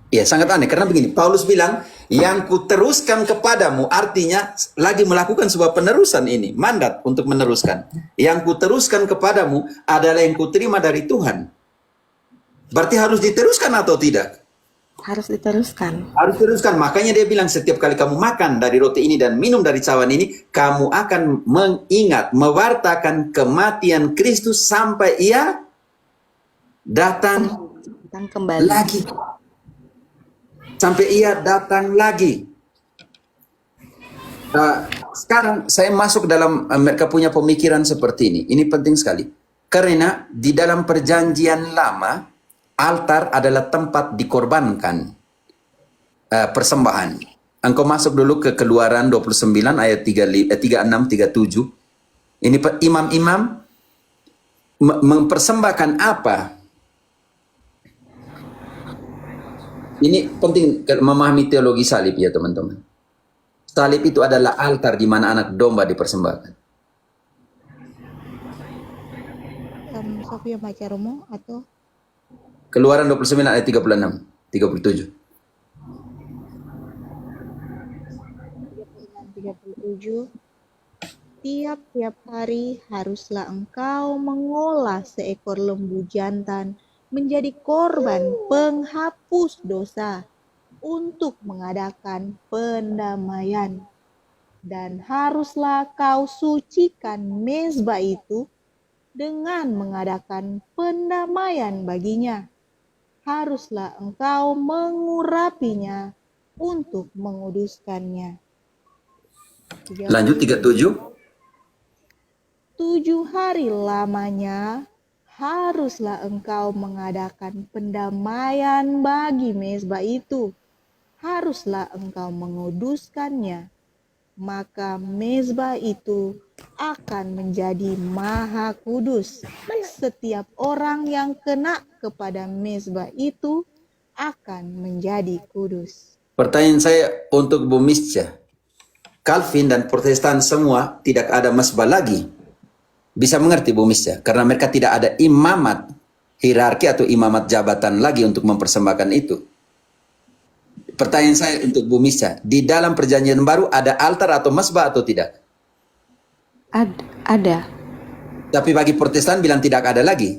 Ya, sangat aneh. Karena begini, Paulus bilang, yang kuteruskan kepadamu, artinya lagi melakukan sebuah penerusan ini. Mandat untuk meneruskan. Yang kuteruskan kepadamu adalah yang kuterima dari Tuhan. Berarti harus diteruskan atau tidak? Harus diteruskan. Harus diteruskan. Makanya dia bilang, setiap kali kamu makan dari roti ini dan minum dari cawan ini, kamu akan mengingat, mewartakan kematian Kristus sampai ia datang Dan kembali. lagi. Sampai ia datang lagi. Sekarang saya masuk dalam mereka punya pemikiran seperti ini. Ini penting sekali. Karena di dalam perjanjian lama, altar adalah tempat dikorbankan persembahan. Engkau masuk dulu ke Keluaran 29 ayat 36, 37. Ini imam-imam mempersembahkan apa? Ini penting memahami teologi salib ya teman-teman. Salib itu adalah altar di mana anak domba dipersembahkan. Sofia baca Romo atau Keluaran 29 ayat 36, 37. 37. Tiap-tiap hari haruslah engkau mengolah seekor lembu jantan menjadi korban penghapus dosa untuk mengadakan pendamaian. Dan haruslah kau sucikan mezbah itu dengan mengadakan pendamaian baginya. Haruslah engkau mengurapinya untuk menguduskannya. Lanjut 37. 7 hari lamanya haruslah engkau mengadakan pendamaian bagi mezbah itu. Haruslah engkau menguduskannya. Maka mezbah itu akan menjadi maha kudus. Setiap orang yang kena kepada mezbah itu akan menjadi kudus. Pertanyaan saya untuk Bu Misca. Calvin dan Protestan semua tidak ada mezbah lagi. Bisa mengerti Bu Misca? Karena mereka tidak ada imamat, hierarki atau imamat jabatan lagi untuk mempersembahkan itu. Pertanyaan saya untuk Bu Misca, di dalam perjanjian baru ada altar atau mezbah atau tidak? Ada. Tapi bagi Protestan bilang tidak ada lagi.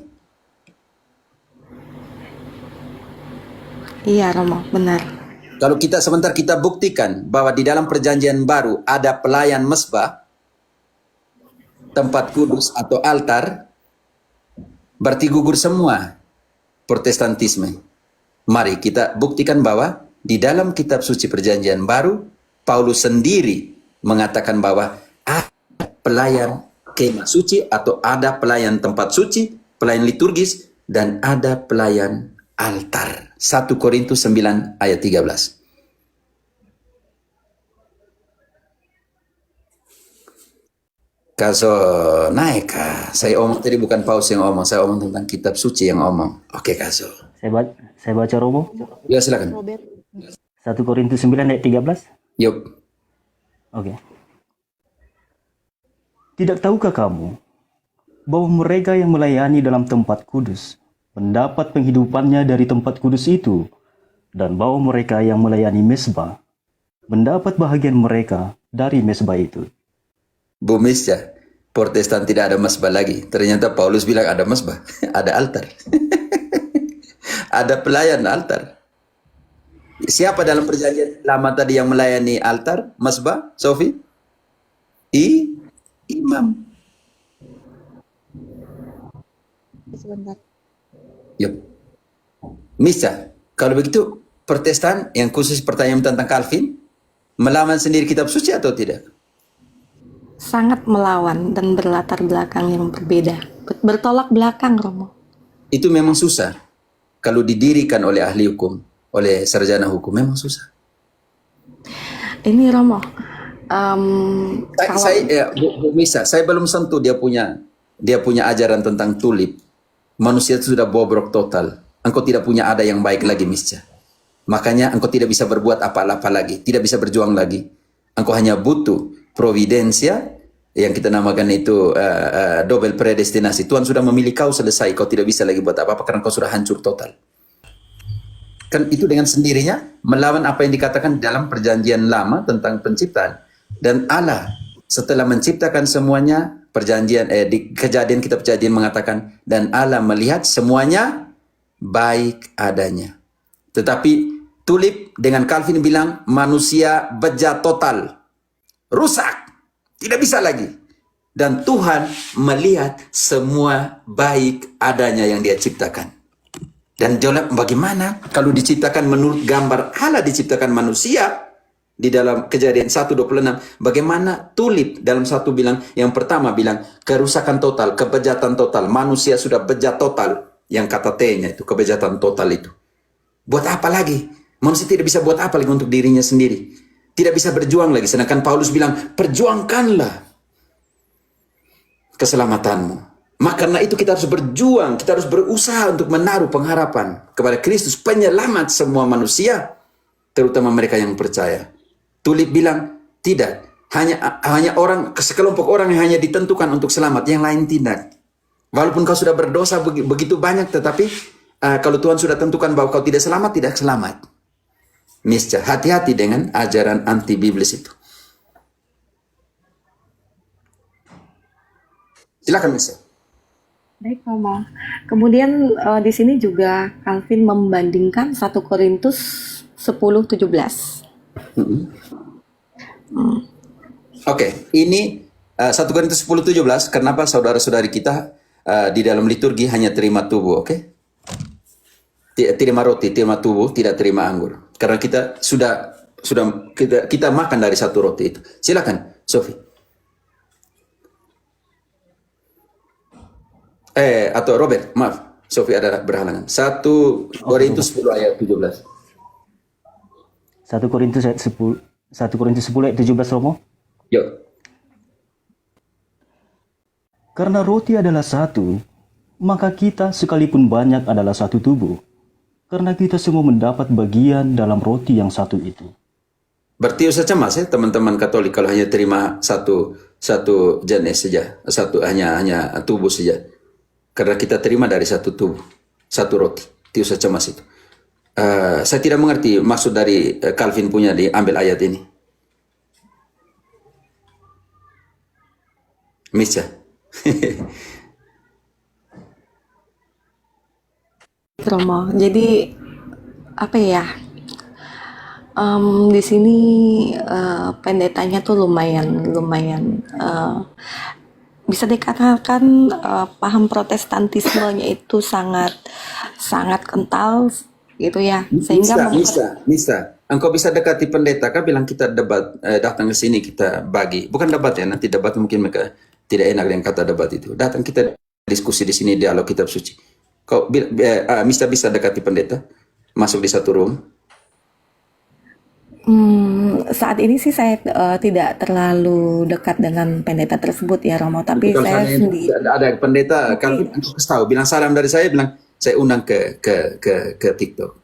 Iya Romo, benar. Kalau kita sebentar kita buktikan bahwa di dalam perjanjian baru ada pelayan mezbah, tempat kudus atau altar, berarti gugur semua Protestantisme. Mari kita buktikan bahwa di dalam kitab suci perjanjian baru, Paulus sendiri mengatakan bahwa ada pelayan kemah suci atau ada pelayan tempat suci, pelayan liturgis, dan ada pelayan altar. 1 Korintus 9 ayat 13. Kaso naik saya omong tadi bukan Paulus yang omong, saya omong tentang kitab suci yang omong. Oke Kaso. Saya baca Romo. Ya silakan. Robert. 1 Korintus 9 ayat 13. Yuk. Oke. Tidak tahukah kamu bahwa mereka yang melayani dalam tempat kudus mendapat penghidupannya dari tempat kudus itu, dan bahwa mereka yang melayani mezbah mendapat bahagian mereka dari mezbah itu. Bu Misca, Protestan tidak ada mezbah lagi. Ternyata Paulus bilang ada mezbah, ada altar. Ada pelayan altar. Siapa dalam perjanjian lama tadi yang melayani altar, mezbah, Sofi? Imam. Sebentar. Yuk. Misca, kalau begitu Protestan yang khusus pertanyaan tentang Calvin melawan sendiri kitab suci atau tidak? Sangat melawan dan berlatar belakang yang berbeda. Bertolak belakang, Romo. Itu memang susah. Kalau didirikan oleh ahli hukum, oleh sarjana hukum, memang susah. Ini Romo, Bu Misa, saya belum sentuh dia punya ajaran tentang tulip. Manusia itu sudah bobrok total. Engkau tidak punya ada yang baik lagi, Misca. Makanya engkau tidak bisa berbuat apa-apa lagi, tidak bisa berjuang lagi. Engkau hanya butuh providensia, yang kita namakan itu double predestinasi. Tuhan sudah memilih kau, selesai, kau tidak bisa lagi buat apa-apa karena kau sudah hancur total. Kan itu dengan sendirinya melawan apa yang dikatakan dalam perjanjian lama tentang penciptaan. Dan Allah setelah menciptakan semuanya, di kejadian kitab Kejadian mengatakan, dan Allah melihat semuanya baik adanya. Tetapi Tulip dengan Calvin bilang manusia bejat total, rusak, tidak bisa lagi. Dan Tuhan melihat semua baik adanya yang Dia ciptakan. Dan bagaimana kalau diciptakan menurut gambar Allah diciptakan manusia di dalam Kejadian 1:26, bagaimana Tulip dalam satu bilang, yang pertama bilang kerusakan total, kebejatan total, manusia sudah bejat total, yang kata T-nya itu kebejatan total itu. Buat apa lagi? Manusia tidak bisa buat apa lagi untuk dirinya sendiri. Tidak bisa berjuang lagi, sedangkan Paulus bilang perjuangkanlah keselamatanmu. Maka karena itu kita harus berjuang, kita harus berusaha untuk menaruh pengharapan kepada Kristus, penyelamat semua manusia, terutama mereka yang percaya. Tulip bilang, tidak, hanya sekelompok orang yang hanya ditentukan untuk selamat, yang lain tidak. Walaupun kau sudah berdosa begitu banyak, tetapi kalau Tuhan sudah tentukan bahwa kau tidak selamat. Misca, hati-hati dengan ajaran anti-biblis itu. Silakan, Misca. Baik, Romo. Kemudian di sini juga Calvin membandingkan 1 Korintus 10:17. Oke, ini 1 Korintus 10:17. Kenapa saudara-saudari kita di dalam liturgi hanya terima tubuh, oke? Terima roti, terima tubuh, tidak terima anggur. Karena kita kita makan dari satu roti itu. Silakan, Sofi. Atau Robert, maaf, Sofi ada berhalangan. 1 Korintus 10 ayat 17. 1 Korintus 10 ayat 17, Romo. Yuk. Karena roti adalah satu, maka kita sekalipun banyak adalah satu tubuh. Karena kita semua mendapat bagian dalam roti yang satu itu. Berarti usah cemas ya teman-teman Katolik kalau hanya terima satu jenis saja, hanya tubuh saja. Karena kita terima dari satu tubuh, satu roti. Tidak usah cemas itu. Saya tidak mengerti maksud dari Calvin punya diambil ayat ini. Misca. Romo, jadi apa ya? Di sini pendetanya tuh lumayan bisa dikatakan paham protestantismenya itu sangat kental gitu ya, sehingga Bisa. Engkau bisa dekati pendeta, kan bilang kita debat, datang ke sini kita bagi, bukan debat ya, nanti debat mungkin mereka tidak enak dengan kata debat itu. Datang kita diskusi di sini, dialog kitab suci. Kau bisa dekati pendeta, masuk di satu room. Saat ini sih saya tidak terlalu dekat dengan pendeta tersebut ya, Romo, tapi Kalau saya sendiri. ada pendeta, kalau tahu bilang salam dari saya, bilang saya undang ke TikTok.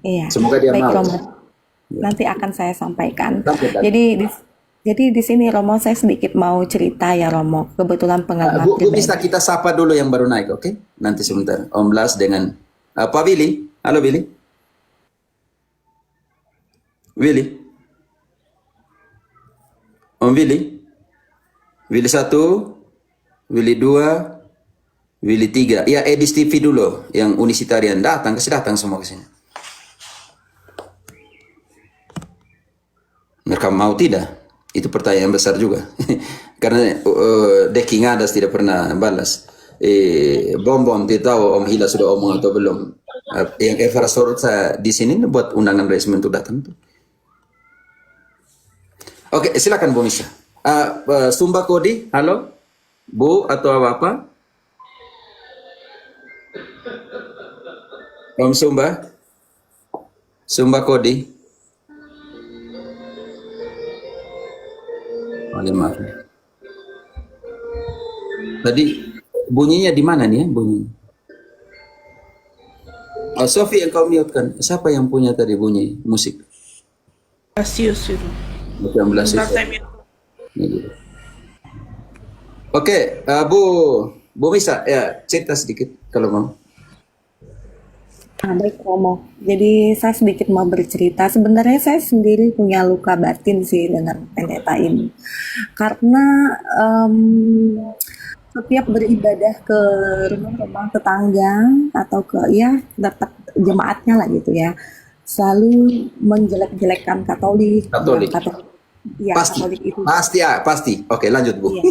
Iya. Semoga dia Baik, mau. Romo. Nanti akan saya sampaikan. Sampaikan. Jadi di sini Romo, saya sedikit mau cerita ya, Romo. Kebetulan pengalaman Bu pribadi. bisa kita sapa dulu yang baru naik, oke? Nanti sebentar. Om Blas dengan Pak Willy. Halo Willy. Om Willy. Willy 1, Willy 2, Willy 3. Ya, Edis TV dulu yang unisitarian datang semua ke sini. Mereka mau tidak? Itu pertanyaan besar juga. Karena Deki Ngadas tidak pernah balas. Bom tidak tahu Om Hila sudah omong atau belum. Yang Eva Sorot di sini buat undangan resmi untuk datang tuh. Oke, silakan Bu Misha. Sumba Kodi, halo? Bu atau apa? Om Sumba Kodi. Maaf. Tadi bunyinya di mana nih ya bunyinya? Oh, Sofi yang kau mute kan. Siapa yang punya tadi bunyi musik? Blasius itu. Bukan Blasius. Bentar, saya mute. Gitu. Oke, Bu Misa, ya cerita sedikit kalau mau. Baik Romo, jadi saya sedikit mau bercerita. Sebenarnya saya sendiri punya luka batin sih dengan pendeta ini, karena setiap beribadah ke rumah-rumah tetangga atau ke ya dapat jemaatnya lah gitu ya, selalu menjelek-jelekkan Katolik, Katolik. Ya, Pasti, Katolik itu. pasti. Oke, lanjut Bu. Iya.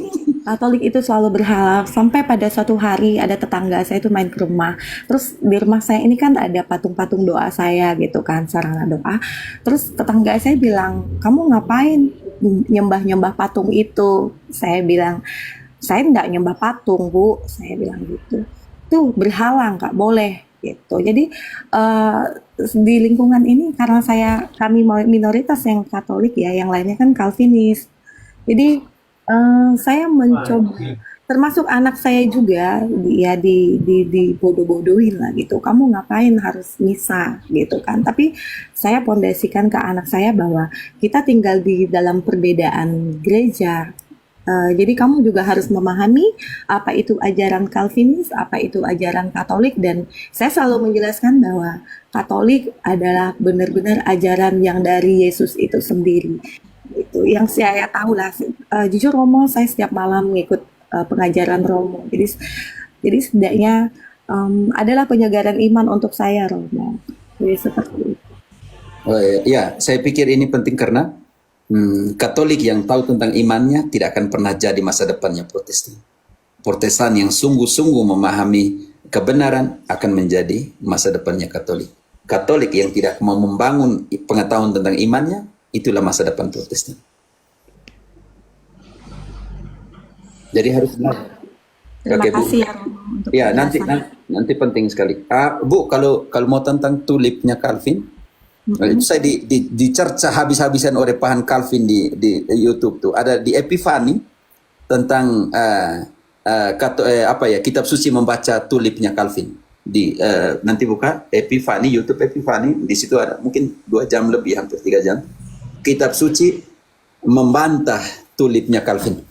Katolik itu selalu berhalal sampai pada suatu hari ada tetangga saya itu main ke rumah. Terus di rumah saya ini kan ada patung-patung doa saya gitu kan, sarana doa. Terus tetangga saya bilang, "Kamu ngapain nyembah-nyembah patung itu?" Saya bilang, "Saya nggak nyembah patung, Bu." Saya bilang gitu. Tuh berhala nggak boleh gitu. Jadi di lingkungan ini karena kami minoritas yang Katolik ya, yang lainnya kan Calvinis. Jadi saya mencoba, termasuk anak saya juga, dia dibodoh-bodohin lah gitu. Kamu ngapain harus misa gitu kan? Tapi saya pondasikan ke anak saya bahwa kita tinggal di dalam perbedaan gereja. Jadi kamu juga harus memahami apa itu ajaran Calvinis, apa itu ajaran Katolik, dan saya selalu menjelaskan bahwa Katolik adalah benar-benar ajaran yang dari Yesus itu sendiri. Itu yang saya tahu lah. Jujur Romo, saya setiap malam ngikut pengajaran Romo. Jadi setidaknya adalah penyegaran iman untuk saya Romo. Jadi seperti itu. Oh, ya, saya pikir ini penting karena Katolik yang tahu tentang imannya tidak akan pernah jadi masa depannya Protestan. Protestan yang sungguh-sungguh memahami kebenaran akan menjadi masa depannya Katolik. Katolik yang tidak mau membangun pengetahuan tentang imannya, itulah masa depan Protestan. Jadi harus belajar. Terima Oke, Bu. kasih ya Romo untuk Ya, penjelasan. nanti penting sekali. Bu, kalau mau tentang tulipnya Calvin, itu saya dicerca habis-habisan oleh Pahan Calvin di YouTube tuh. Ada di Epifani tentang kitab suci membaca tulipnya Calvin. Nanti buka Epifani, YouTube Epifani, di situ ada mungkin 2 jam lebih, hampir 3 jam. Kitab suci membantah tulipnya Calvin.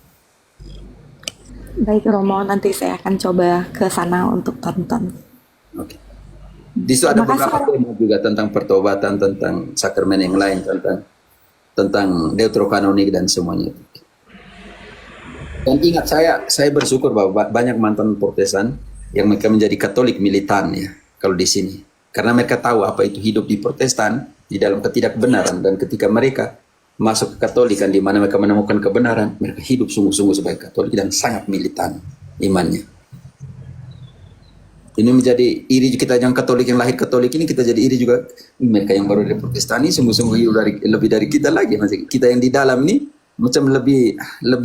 Baik Romo, nanti saya akan coba ke sana untuk tonton. Oke. Di situ ada Terima kasih, beberapa tema juga tentang pertobatan, tentang sakramen yang lain, tentang deuterokanonik dan semuanya. Dan ingat, saya bersyukur bahwa banyak mantan Protestan yang mereka menjadi Katolik militan ya kalau di sini, karena mereka tahu apa itu hidup di Protestan di dalam ketidakbenaran, dan ketika mereka masuk ke Katolikan di mana mereka menemukan kebenaran, mereka hidup sungguh-sungguh sebagai Katolik dan sangat militan imannya. Ini menjadi iri kita yang Katolik, yang lahir Katolik ini, kita jadi iri juga. Mereka yang baru dari Protestan ini sungguh-sungguh hidup lebih dari kita lagi. Masih kita yang di dalam ini macam lebih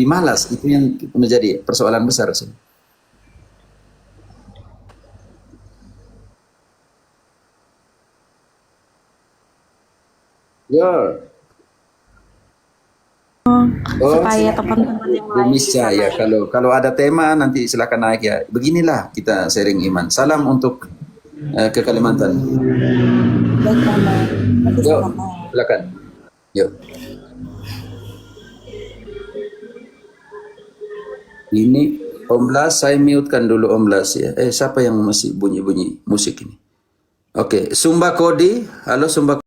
malas. Itu yang menjadi persoalan besar sih. Ya. Supaya teman-teman yang lain Bisa ya, kalau ada tema nanti silakan naik ya. Beginilah kita sharing iman. Salam untuk ke Kalimantan. baik Romo. Nanti Yuk, selamat malam. silakan. Yuk. Ini Om Blas, saya mute-kan dulu Om Blas ya. Siapa yang masih bunyi-bunyi musik ini? Oke, Sumba Kodi. Halo Sumba Kodi.